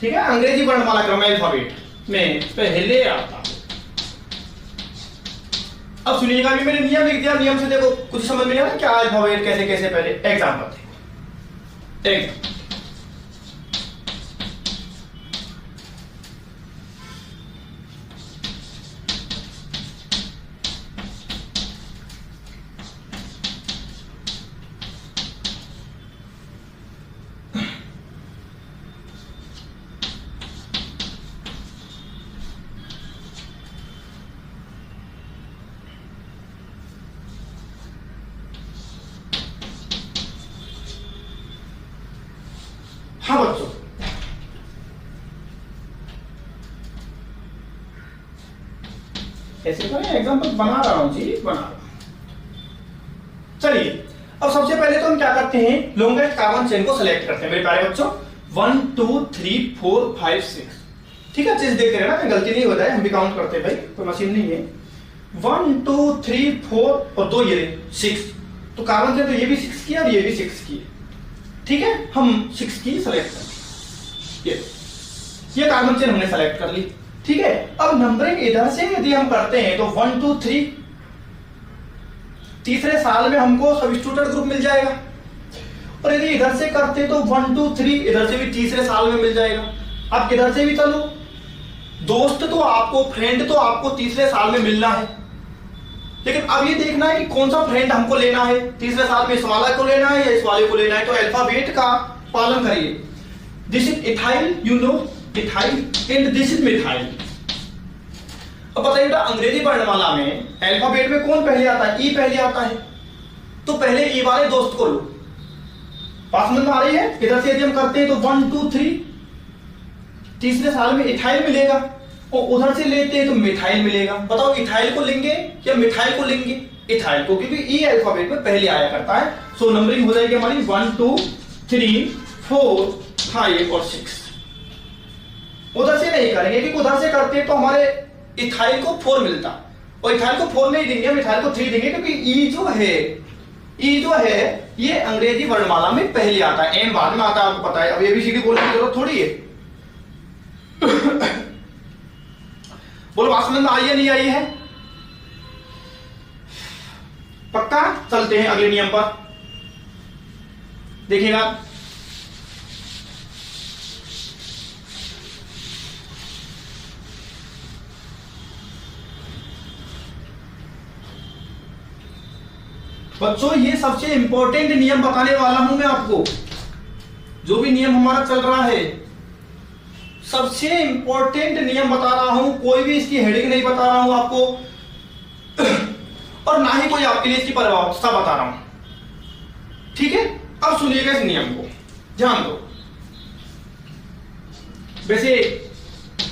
ठीक है, अंग्रेजी वर्णमाला क्रम अल्फाबेट में पहले आता हो। अब सुनिएगा, अभी मैंने नियम लिख दिया, नियम से देखो कुछ समझ में आया क्या अल्फाबेट कैसे कैसे पहले। एग्जाम्पल देखो, हाँ बच्चों, ऐसे करें, एग्जाम्पल बना रहा हूं जी, बना रहा हूं। चलिए, अब सबसे पहले तो हम क्या करते हैं, लॉन्गेस्ट कार्बन चेन को सिलेक्ट करते हैं मेरे प्यारे बच्चों। 1 2 3 4 5 6। ठीक है, चीज देखते रहना, कहीं गलती नहीं हो जाए, हम भी काउंट करते हैं भाई, कोई मशीन नहीं है। 1 2 3 4 और 2 ये 6, तो कार्बन चेन तो ये भी 6 किया और ये भी 6 किया। ठीक है, हम 6 की सेलेक्ट कर ये कार्बन चेन हमने सेलेक्ट कर ली। ठीक है, अब नंबरिंग इधर से यदि हम करते हैं तो 1 2 3, तीसरे साल में हमको सब्स्टिट्यूटेड ग्रुप मिल जाएगा। और यदि इधर से करते तो 1 2 3 इधर से भी तीसरे साल में मिल जाएगा। अब किधर से भी चलो, दोस्त तो आपको, फ्रेंड तो आपको तीसरे साल में मिलना है, लेकिन अब ये देखना है कि कौन सा फ्रेंड हमको लेना है, तीसरे साल में इस वाला को लेना है या इस वाले को लेना है। तो अल्फाबेट का पालन करिए। This is ethyl, you know ethyl, and this is methyl. अब बताइए बेटा, अंग्रेजी वर्णमाला में अल्फाबेट में कौन पहले आता है? ई पहले आता है, तो पहले ई वाले दोस्त को लो। बात समझ में आ रही है? इधर से यदि हम करते हैं तो 1 2 3, तीसरे साल में इथाइल मिलेगा, और उधर से लेते हैं तो मिथाइल मिलेगा। बताओ इथाइल को लेंगे या मिथाइल को लेंगे? इथाइल को, क्योंकि ई अल्फाबेट में पहले आया करता है। सो नंबरिंग हो जाएगी हमारी 1 2 3 4 5 और 6। उधर से नहीं करेंगे, क्योंकि उधर से करते हैं तो हमारे इथाइल को 4 मिलता, और इथाइल को 4 नहीं देंगे, हम इथाइल को 3 देंगे, क्योंकि ई जो है ये अंग्रेजी वर्णमाला में पहले आता है, एम बाद में आता है, आपको पता है। अब एबीसीडी बोलने की जरूरत थोड़ी है। बोलो, बात समझ में आई है नहीं आई है? पक्का? चलते हैं अगले नियम पर, देखिएगा। बच्चों, ये सबसे इंपॉर्टेंट नियम बताने वाला हूं मैं आपको। जो भी नियम हमारा चल रहा है, सबसे इंपॉर्टेंट नियम बता रहा हूं, कोई भी इसकी हेडिंग नहीं बता रहा हूं आपको, और ना ही कोई आपके लिए इसकी परिभाषा बता रहा हूं। ठीक है, अब सुनिएगा इस नियम को, ध्यान दो। वैसे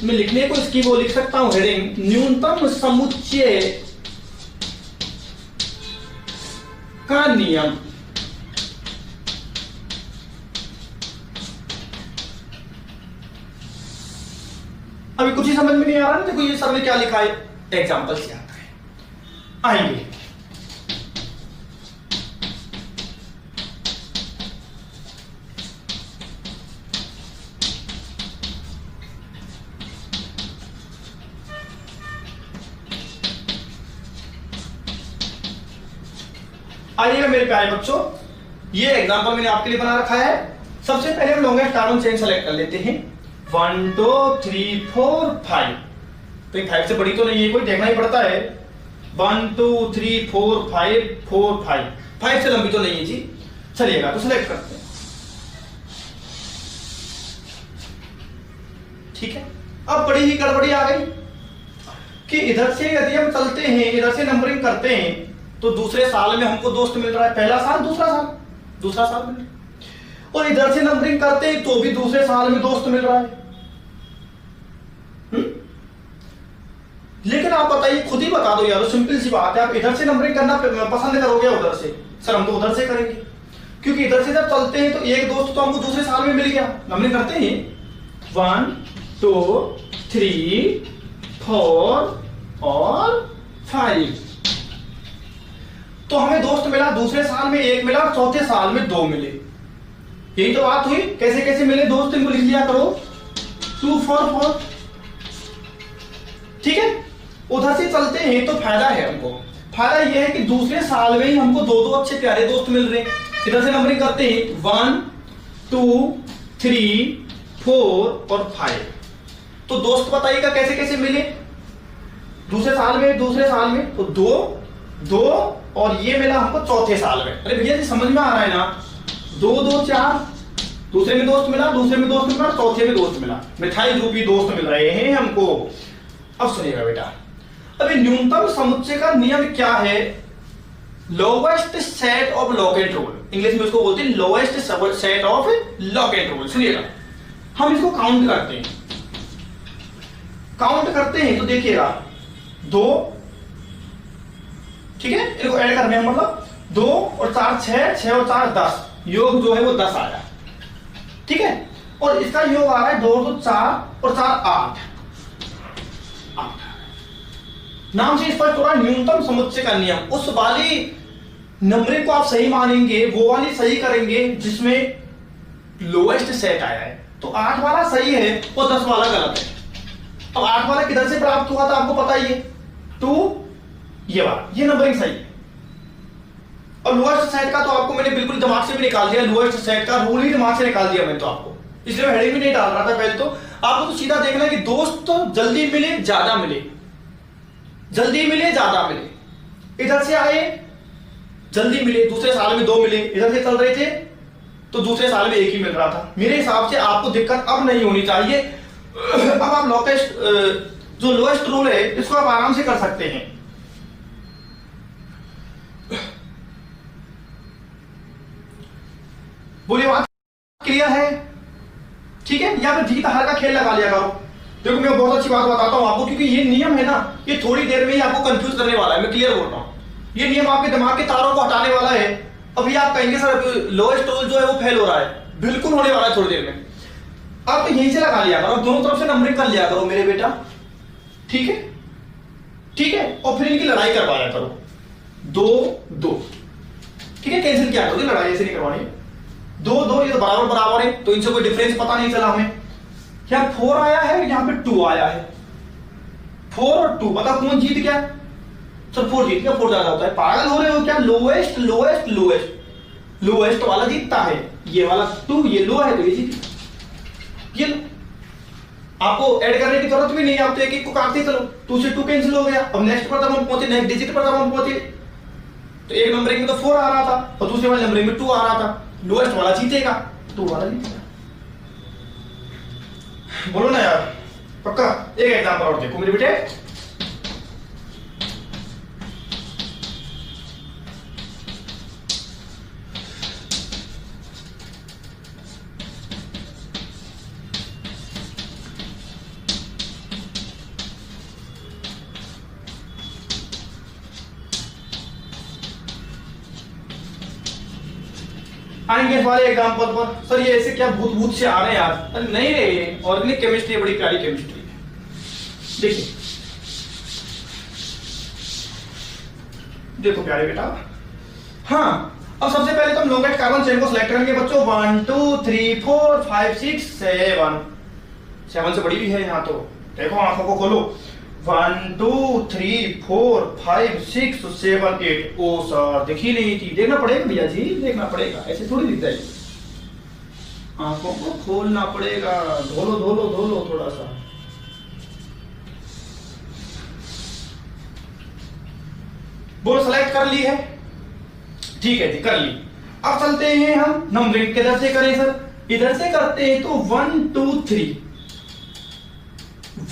मैं लिखने को इसकी वो लिख सकता हूं हेडिंग, न्यूनतम समुच्चय का नियम। अभी कुछ ही समझ में नहीं आ रहा ना, देखो ये सर ने क्या लिखा है, एग्जाम्पल से आता है, आएंगे। आइएगा मेरे प्यारे बच्चों, ये एग्जाम्पल मैंने आपके लिए बना रखा है। सबसे पहले हम लॉन्गेस्ट कार्बन चेन सेलेक्ट कर लेते हैं। 1 2 3 4 5, तो 5 से बड़ी तो नहीं है, कोई देखना ही पड़ता है। 1 2 3 4 5 4 5, 5 से लंबी तो नहीं है जी। चलिएगा, तो सिलेक्ट करते हैं। ठीक है, अब बड़ी ही गड़बड़ी आ गई। कि इधर से यदि हम चलते हैं, इधर से नंबरिंग करते हैं, तो दूसरे साल में हमको दोस्त मिल रहा है, पहला साल दूसरा साल मिल रहा है, और इधर से नंबरिंग करते हैं तो भी दूसरे साल में दोस्त मिल रहा है। लेकिन आप बताइए, खुद ही बता दो यार, सिंपल सी बात है, आप इधर से नंबरिंग करना पसंद करोगे या उधर से? सर हम तो उधर से करेंगे, क्योंकि इधर से जब चलते हैं तो एक दोस्त तो हमको दूसरे साल में मिल गया। नंबरिंग करते हैं 1 2 3 4 और 5, तो हमें दोस्त मिला दूसरे साल में 1 मिला, चौथे साल में 2 मिले। यही तो बात हुई। कैसे कैसे मिले दोस्त, इनको लिख लिया करो, 2 4 4। ठीक है, उधर से चलते हैं तो फायदा है हमको। फायदा यह है कि दूसरे साल में ही हमको 2 अच्छे प्यारे दोस्त मिल रहे हैं। इधर से नंबरिंग करते हैं 1 2 3 4 और 5। तो दोस्त बताइएगा कैसे कैसे मिले दूसरे साल में तो 2 और ये मिला हमको चौथे साल में। अरे भैया जी समझ में आ रहा है ना, 2 2 4, दूसरे में दोस्त मिला, चौथे में दोस्त मिला, मिथाइल रूपी दोस्त मिल रहे हैं हमको। अब सुनिएगा बेटा, अभी न्यूनतम समुच्चय का नियम क्या है? Lowest set of lock and rule, English में उसको बोलते हैं lowest set of lock and rule. सुनिएगा, हम इसको काउंट करते हैं तो देखिएगा 2, ठीक है, इनको ऐड करने हैं, मतलब 2 और 4 6 और 4 10, योग जो है वो 10 आया। ठीक है, और इसका योग आ रहा है 2 2 4 और 4 8। नाम से स्पष्ट हो रहा है न्यूनतम समुच्चय का नियम। उस वाली नंबरिंग को आप सही मानेंगे, वो वाली सही करेंगे जिसमें लोएस्ट सेट आया है। तो 8 वाला सही है और 10 वाला गलत है। अब 8 वाला किधर से प्राप्त हुआ था आपको पता ही है, 2 ये वाला, ये नंबरिंग सही है। और लोएस्ट सेट का तो आपको मैंने बिल्कुल दिमाग से भी निकाल दिया, लोएस्ट सेट का रूल ही दिमाग से निकाल दिया मैंने तो आपको, इसलिए मैं हेडिंग भी नहीं डाल रहा था पहले। तो आपको तो सीधा देखना है कि दोस्त तो जल्दी मिले ज्यादा मिले, इधर से आए जल्दी मिले, दूसरे साल में 2 मिले, इधर से चल रहे थे तो दूसरे साल में 1 ही मिल रहा था। मेरे हिसाब से आपको दिक्कत अब नहीं होनी चाहिए। अब आप जो लोएस्ट रूल है इसको आप आराम से कर सकते हैं। बोलिए, बात क्लियर है? ठीक है, या फिर जीत हार का खेल लगा लिया करो। देखो मैं बहुत अच्छी बात बताता हूं आपको, क्योंकि ये नियम है ना, ये थोड़ी देर में ही आपको कंफ्यूज करने वाला है, मैं क्लियर बोल रहा हूं। ये नियम आपके दिमाग के तारों को हटाने वाला है। अभी आप कहेंगे सर लोएस्ट रूल जो है वो फेल हो रहा है, बिल्कुल होने वाला है थोड़ी देर में। आप तो यहीं से लगा लिया करो, दोनों तरफ से नंबरिंग कर लिया करो मेरे बेटा। ठीक है, और फिर इनकी लड़ाई करवाया करो, 2 2। ठीक है, कैंसिल किया करो, लड़ाई ऐसे नहीं करवानी। 2 2 ये तो बराबर है, तो इनसे कोई डिफरेंस पता नहीं चला हमें। यहाँ 4 आया है, यहाँ पे 2 आया है, 4 और 2, बता कौन जीत गया? सर 4 जीत गया, 4 ज्यादा होता है। पागल हो रहे हो क्या? लोएस्ट वाला जीतता है, ये वाला 2, ये लो है तो ये जीत। ये लो, आपको ऐड करने की जरूरत भी नहीं है, आप तो एक एक को काटते चलो, 2 से 2 कैंसिल हो गया। अब नेक्स्ट पर जब हम पहुंचे, नेक्स्ट डिजिट पर जब हम पहुंचे, तो एक नंबरिंग में तो 4 आ रहा था और दूसरे वाले नंबरिंग में 2 आ रहा था। लोएस्ट वाला जीतेगा, 2 वाला जीतेगा। बोलो ना यार, पक्का? एक एग्जांपल और देखो मेरे बेटे। आएंगे वाले एग्जांपल पर। सर ये ऐसे क्या भूत से आ रहे हैं यार? अरे नहीं रे, ऑर्गेनिक केमिस्ट्री बड़ी प्यारी केमिस्ट्री है। देखिए, देखो प्यारे बेटा, हाँ अब सबसे पहले तो हम लॉन्गेस्ट कार्बन चेन को सिलेक्ट करेंगे बच्चों। 1 2 3 4 5 6 7 से बड़ी भी है यहाँ, तो देखो आंखों को खोलो। 1 2 3 4 5 6 7 8। ओ सर दिखी नहीं थी, देखना पड़ेगा भैया जी, देखना पड़ेगा, ऐसे थोड़ी दिखता है। आंखों को खोलना पड़ेगा, धोलो थोड़ा सा। बोल सेलेक्ट कर ली है? ठीक है जी, कर ली। अब चलते हैं हम नंबरिंग किधर से करें सर? इधर से करते हैं तो 1 2 3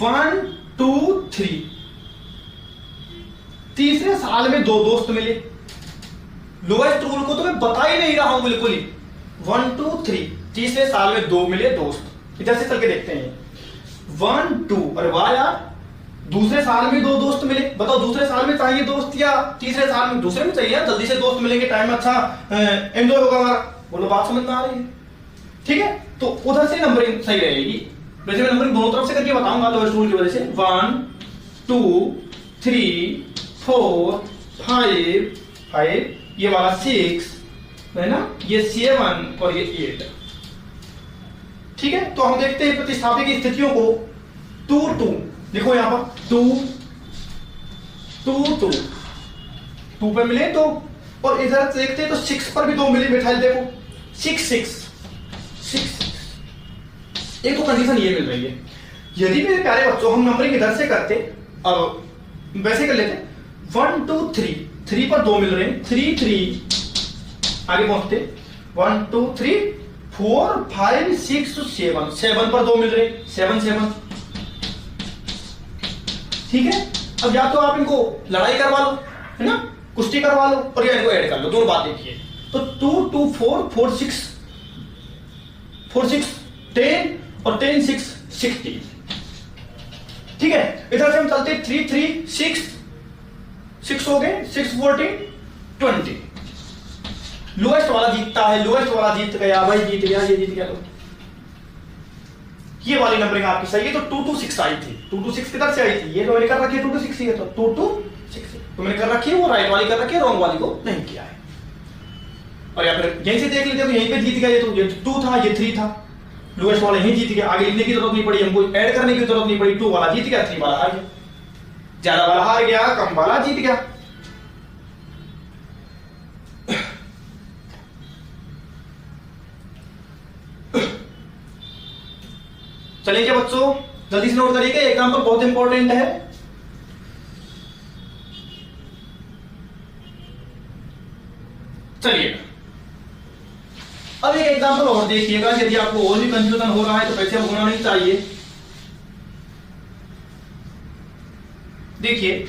1 2 3 तीसरे साल में 2 दोस्त मिले। लोएस्ट रूल को तो मैं बता ही नहीं रहा हूं बिल्कुल ही। 1 2 3 तीसरे साल में 2 मिले दोस्त। इधर से चल के देखते हैं 1 2। अरे वाह यार, दूसरे साल में 2 दोस्त मिले। बताओ दूसरे साल में चाहिए दोस्त या तीसरे साल में? दूसरे में चाहिए, जल्दी से दोस्त मिलेंगे, टाइम अच्छा एंजॉय होगा हमारा। बोलो बात समझ में आ रही है? ठीक है, तो उधर से नंबरिंग सही रहेगी। वैसे मैं नंबरिंग दोनों तरफ से करके बताऊंगा लोएस्ट रूल की वजह से। 1 2 3 4 5 ये वाला 6 है ना, ये 7 और ये 8। ठीक है, तो हम देखते हैं प्रतिस्थापन की स्थितियों को। 2 2 देखो यहां पर 2 2 2 2 पे मिले तो, और इधर देखते हैं तो 6 पर भी 2 मिले मिठाई। देखो 6 6 6। एक तो कंडीशन ये मिल रही है। यदि मेरे प्यारे बच्चों हम नंबरिंग इधर से करते, अब वैसे कर लेते 1 2 3 3 पर 2 मिल रहे हैं, 3 3 आगे पहुंचते 1 2 3 4 5 6 7 7 पर 2 मिल रहे हैं, 7 7। ठीक है, अब या तो आप इनको लड़ाई करवा लो, है ना, कुश्ती करवा लो, और या इनको ऐड कर लो, दोनों बात देखिए। तो 2 2 4 4 6 4 6 10 और 10 6 16। ठीक है, इधर से हम चलते 3 3 6 6 हो गए, 6 14 20। लोएस्ट वाला जीतता है, लोएस्ट वाला जीत गया भाई, जीत गया, ये जीत गया। तो ये वाली नंबरिंग आपकी सही है। तो 2 2 6 आई थी। 2 2 6 किधर से आई थी? ये तो मैंने कर रखी है 2 2 6 ही है, तो 2 2 6 तो मैंने कर रखी है, वो राइट वाली कर रखी है, रॉन्ग वाली को नहीं किया है। और या फिर यहीं से देख लेते हो, यहीं पे जीत गया। ये तो ये 2 था, ये 3 था, लोएस्ट वाला यहीं जीत गया। आगे लिखने की जरूरत नहीं पड़ी हमको, ऐड करने की जरूरत नहीं पड़ी। 2 वाला जीत गया, 3 वाला हार गया। ज्यादा वाला हार गया, कम वाला जीत गया। चलिए क्या बच्चों, जल्दी से नोट करिएगा, एग्जाम्पल बहुत इंपॉर्टेंट है। चलिए अब एक एग्जाम्पल और देखिएगा। यदि आपको और भी कंफ्यूजन हो रहा है तो वैसे होना नहीं चाहिए। देखिए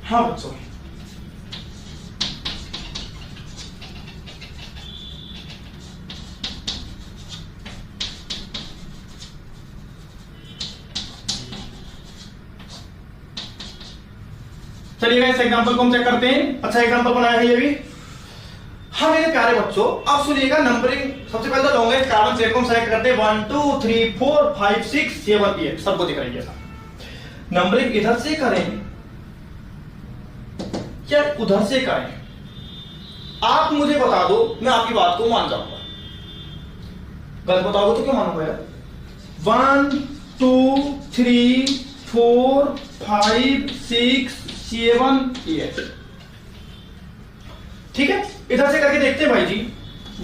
हाँ बच्चों, चलिए इस एग्जांपल को हम चेक करते हैं। अच्छा एग्जांपल बनाया है ये भी। हाँ मेरे प्यारे बच्चों, अब सुनिएगा नंबरिंग। सबसे पहले तो लॉन्गेस्ट कार्बन चेन को हम सेलेक्ट करते हैं 1 2 3 4 5 6 7 8 सबको दिख रही है। नंबरिंग इधर से करें या उधर से करें, आप मुझे बता दो, मैं आपकी बात को मान जाऊंगा। गलत बताओगे तो क्या मानूंगा यार। 1 2 3 4 5 6 7 8। ठीक है, इधर से करके देखते हैं भाई जी।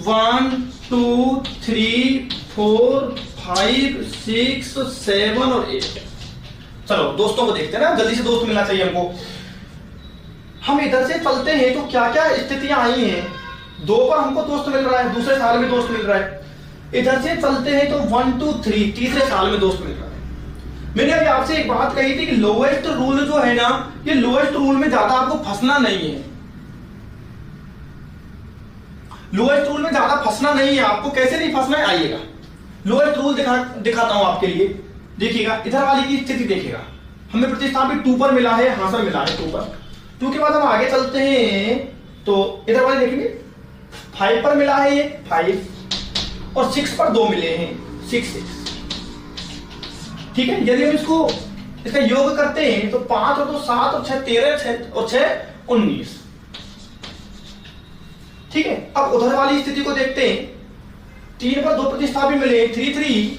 1 2 3 4 5 6 7 और 8। चलो दोस्तों को देखते हैं ना, जल्दी से दोस्त मिलना चाहिए हमको। हम इधर से चलते हैं तो क्या क्या स्थितियां आई हैं। 2 पर हमको दोस्त मिल रहा है, दूसरे साल में दोस्त मिल रहा है। इधर से चलते हैं तो 1 2 3 तीसरे साल में दोस्त मिल रहा है। मैंने अभी आपसे एक बात कही थी कि लोएस्ट रूल जो है ना, ये लोएस्ट रूल में ज्यादा आपको फंसना नहीं है। लोएस्ट रूल में ज्यादा फंसना नहीं है आपको। कैसे नहीं फंसना है, आइएगा लोएस्ट रूल दिखाता हूं आपके लिए। देखिएगा इधर वाली की स्थिति देखिएगा, हमें प्रतिस्थापित 2 पर मिला है। हाँ सर मिला है 2 पर। 2 के बाद हम आगे चलते हैं तो इधर वाले देखेंगे 5 पर मिला है ये 5, और 6 पर 2 मिले हैं 6 6। ठीक है, यदि हम इसका योग करते हैं तो 5 और 2 7 और 6 13 6 और 6 19। ठीक है, अब उधर वाली स्थिति को देखते हैं। 3 पर 2 प्रतिस्थापित मिले 3 3,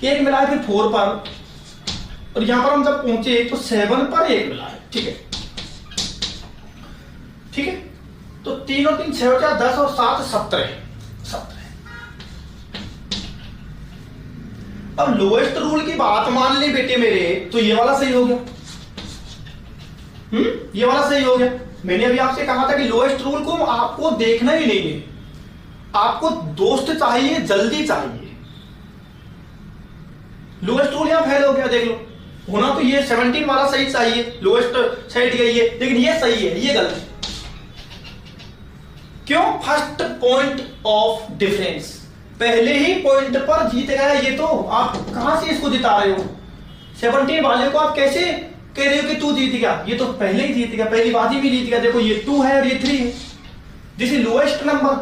एक मिला है फिर 4 पर, और यहां पर हम जब पहुंचे तो 7 पर एक मिला है। ठीक है, ठीक है, तो 3 और 3 6 हो जाए 10 और 7 17। अब लोएस्ट रूल की बात मान ली बेटे मेरे, तो ये वाला सही हो गया। ये वाला सही हो गया। मैंने अभी आपसे कहा था कि लोएस्ट रूल को आपको देखना ही नहीं है, आपको दोस्त चाहिए, जल्दी चाहिए। लोएस्ट रूल यहां फेल हो गया, देख लो। होना तो ये 17 वाला सही चाहिए, लोएस्ट सेट गई है, लेकिन ये सही है, ये गलत है। क्यों? फर्स्ट पॉइंट ऑफ डिफरेंस, पहले ही पॉइंट पर जीत गया। ये तो आप कहां से इसको जिता रहे हो? 17 वाले को आप कैसे कह रहे हो कि तू जीत गया? ये तो पहले ही जीत गया, पहली बाजी में जीत गया। देखो ये 2 है और ये 3 है। This is lowest number.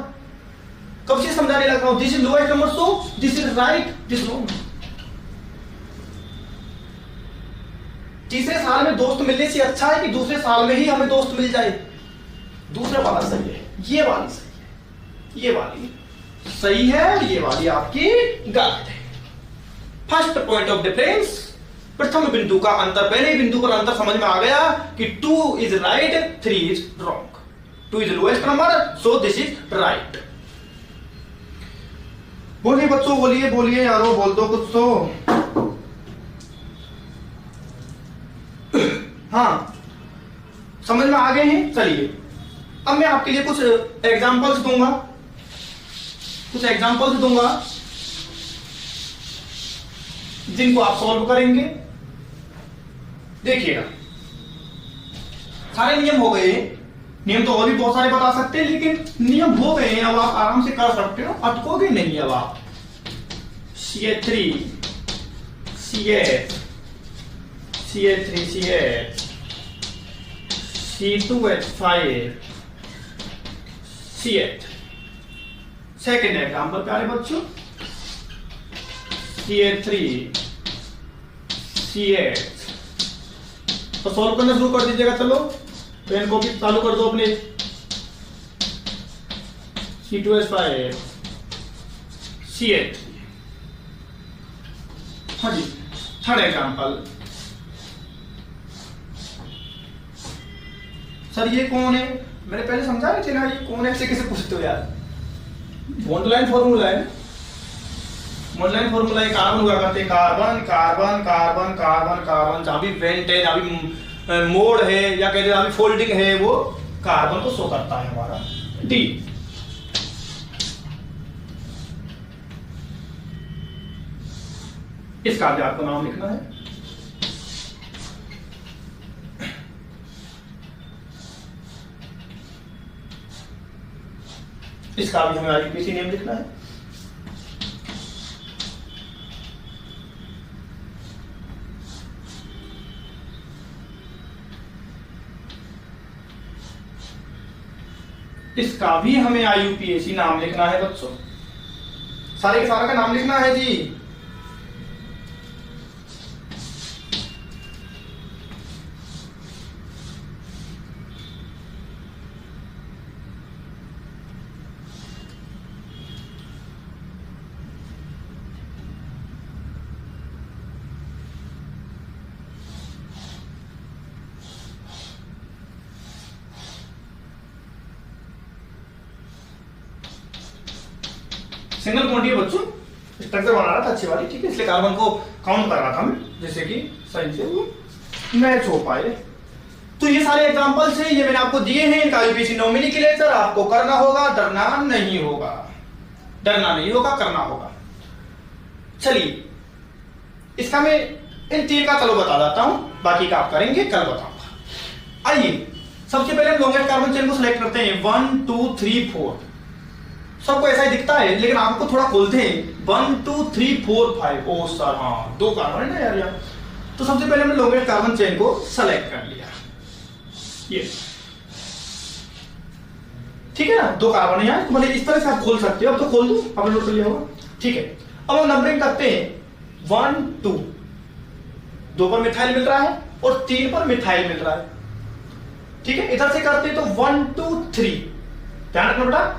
कब से समझाने लगा हूं? This is lowest number, so this is right, this wrong. तीसरे साल में दोस्त मिलने से अच्छा है कि दूसरे साल में ही हमें दोस्त मिल जाए? दूसरा वाला सही है, ये वाली सही है, ये वाली सही है और ये वाली आपकी गलत है। फर्स्ट पॉइंट ऑफ डिफरेंस, प्रथम बिंदु का अंतर, पहले बिंदु पर अंतर समझ में आ गया कि 2 is right, 3 is wrong. 2 is lowest number, so this is right. बोलिए बच्चों, बोलिए बोलिए यारो, बोल दो कुछ तो। हाँ, समझ में आ गए हैं? चलिए अब मैं आपके लिए कुछ एग्जांपल्स दूंगा, जिनको आप सॉल्व करेंगे। देखिएगा, सारे नियम हो गए। नियम तो और भी बहुत सारे बता सकते हैं, लेकिन नियम हो गए हैं, अब आप आराम से कर सकते हो, अटकोगे नहीं। अब आप CH3 CH CH3 CH C2H5 CH। Second example प्यारे बच्चों, CH3 CH। तो सॉल्व करना शुरू कर दीजिएगा। चलो पेन कॉपी चालू कर दो अपने। C2H5 CH। हाँ जी, थर्ड एग्जाम्पल। सर ये कौन है? मैंने पहले समझा नहीं थे ना, ये कौन है? ऐसे कैसे पूछते हो यार? बॉन्डलाइन फॉर्मूला है, बॉन्डलाइन फॉर्मूला है। कार्बन हुआ करते, carbon carbon carbon carbon carbon, जहां भी वेंट है, जहां भी मोड है, या कहते जहां भी फोल्डिंग है, वो कार्बन को शो करता है हमारा। डी। इसका भी आपको नाम लिखना है। इसका भी हमें आईयूपीएसी नेम लिखना है। इसका भी हमें आईयूपीएसी नाम लिखना है बच्चों। सारे के सारे का नाम लिखना है जी। सिंगल क्वांटिटी है बच्चों, स्ट्रक्चर बना रहा था अच्छी वाली, ठीक है, इसलिए कार्बन को काउंट कर रहा था मैं, जैसे कि सही से वो मैच हो पाए। तो ये सारे एग्जांपल्स हैं, ये मैंने आपको दिए हैं। इनका आईयूपीएसी नोमेनक्लेचर आपको करना होगा, डरना नहीं होगा, डरना नहीं होगा, करना होगा। चलिए इसका मैं इन 3 का चलो बता देता हूं, बाकी का आप करेंगे, कल बताऊंगा। आइए सबसे पहले हम लॉन्गेस्ट कार्बन चेन को सिलेक्ट करते हैं। 1 2 3 4, सबको ऐसा ही दिखता है, लेकिन आपको थोड़ा खोलते हैं। 1 2 3 4 5। ओ सर हाँ, 2 कार्बन है ना यार यहाँ। तो सबसे पहले हमने लॉन्गेस्ट कार्बन चेन को सेलेक्ट कर लिया, ये ठीक है ना, 2 कार्बन है यहाँ। तो मतलब इस तरह से आप खोल सकते हो। अब तो खोल दो, आपने नोट कर लिया होगा, ठीक है। अब हम नंबरिंग करते हैं। 1 2, 2 पर मिथाइल मिल रहा है और 3 पर मिथाइल मिल रहा है, ठीक है। इधर से करते हैं तो 1 2 3, ध्यान रखना बेटा,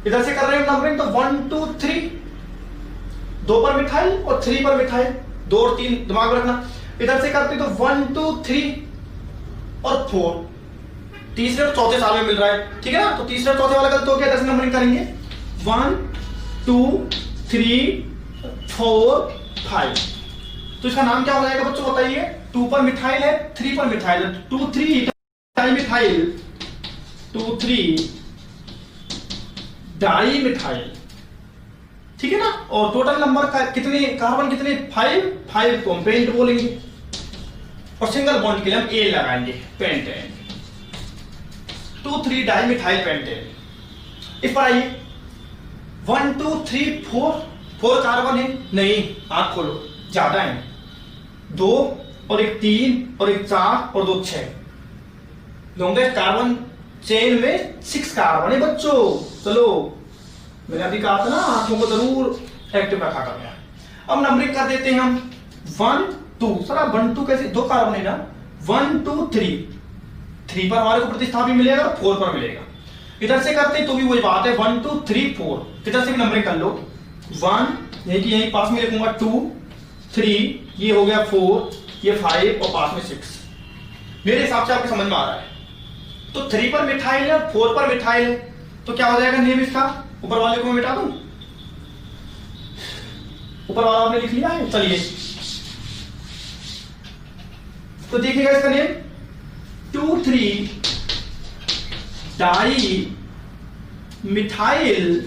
इधर से कर रहे हैं नंबरिंग तो 1 2 3, 2 पर मिथाइल और 3 पर मिथाइल, 2 और 3 दिमाग में रखना। इधर से करते तो 1 2 3 और 4, तीसरे और चौथे साल में मिल रहा है, ठीक है ना। तो तीसरे और चौथे वाला कल तो क्या कैसे नंबरिंग करेंगे, 1 2 3 4 5। तो इसका नाम क्या हो जाएगा बच्चों बताइए, 2 पर मिथाइल है, 3 पर मिथाइल है, 2 3 डाई मिथाइल, 2 3 डाई मिथाइल, ठीक है ना। और टोटल नंबर का कितने कार्बन कितने, 5 को हम पेंट बोलेंगे, और सिंगल बॉन्ड के लिए हम ए लगाएंगे, पेंटेन, 2 3 डाई मिथाइल पेंटेन। इस पर आइए, 1 2 3 4 कार्बन है, नहीं आंख खोलो, ज्यादा है, 2 और एक 3 और एक 4 और 2 6, लॉन्गेस्ट कार्बन चेन में 6 कार्बन है बच्चों। चलो मैंने अभी कहा था ना, आंखों को जरूर एक्टिव रखा करना। अब नंबरिंग कर देते हैं हम, 1 2, सर 1 2 कैसे, 2 कार्बन है ना, 1 2 3 पर हमारे को प्रतिस्थापी मिलेगा, 4 पर मिलेगा। इधर से करते हैं तो भी वही बात है, 1 2 3 4, इधर से भी नंबरिंग कर लो, 1 यही पास में लिखूंगा, 2 3, ये हो गया 4, ये 5 और पास में 6। मेरे हिसाब से आपके समझ में आ रहा है। तो 3 पर मिथाइल है, 4 पर मिथाइल है, तो क्या हो जाएगा नेम इसका, ऊपर वाले को मैं मिटा दूं, ऊपर वाला आपने लिख लिया है। चलिए तो देखिएगा इसका name 2 3 di methyl,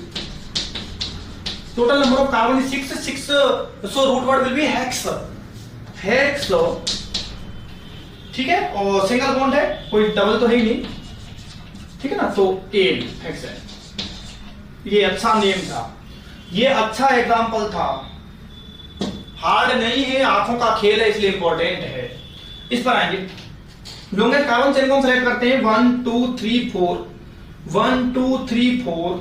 total number of carbon is 6, so root word will be hex, ठीक है। और सिंगल बॉन्ड है, कोई डबल तो है ही नहीं, ठीक है ना, तो एन हेक्स है। ये अच्छा नेम था, ये अच्छा एग्जाम्पल था, हार्ड नहीं है, आंखों का खेल है, इसलिए इंपॉर्टेंट है। इस पर आएंगे, लॉन्गेस्ट कार्बन चेन को हम सेलेक्ट करते हैं, 1 2 3 4, 1 2 3 4,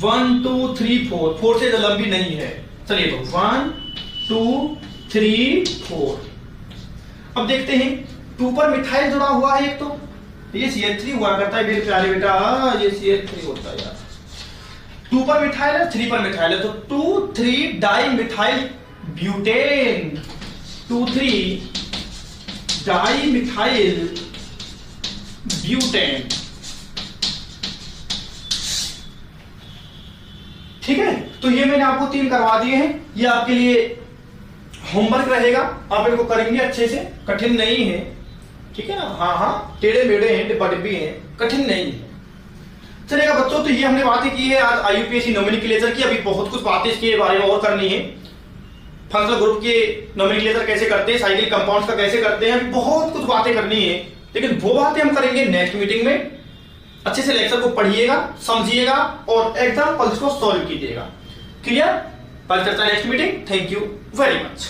1 2 3 4, 4 से लंबी नहीं है। चलिए तो 1 2 3 4। अब देखते हैं, 2 पर मिथाइल जुड़ा हुआ है एक, तो ये CH3 हुआ करता है मेरे प्यारे बेटा, ये CH3 होता है यार। 2 पर मिथाइल है, 3 पर मिथाइल है, तो 2 3 di methyl butane, 2 3 di methyl butane, ठीक है। तो ये मैंने आपको 3 करवा दिए हैं, ये आपके लिए होमवर्क रहेगा, आप इनको करेंगे अच्छे से, कठिन नहीं है, ठीक है ना। हाँ टेढ़े मेढ़े हैं, डिब्बा डिब्बी हैं, कठिन नहीं है, चलेगा बच्चों। तो ये हमने बातें की है आज IUPAC नोमेनक्लेचर की, अभी बहुत कुछ बातें इसके बारे में और करनी है, फंक्शनल ग्रुप के नोमेनक्लेचर कैसे करते हैं, साइक्लिक कंपाउंड्स का कैसे करते हैं, बहुत कुछ बातें करनी है, लेकिन वो बातें हम करेंगे नेक्स्ट मीटिंग में। अच्छे से लेक्चर को पढ़िएगा, समझिएगा और एग्जाम्पल्स को सॉल्व कीजिएगा। क्लियर? पर चर्चा next meeting. Thank you very much.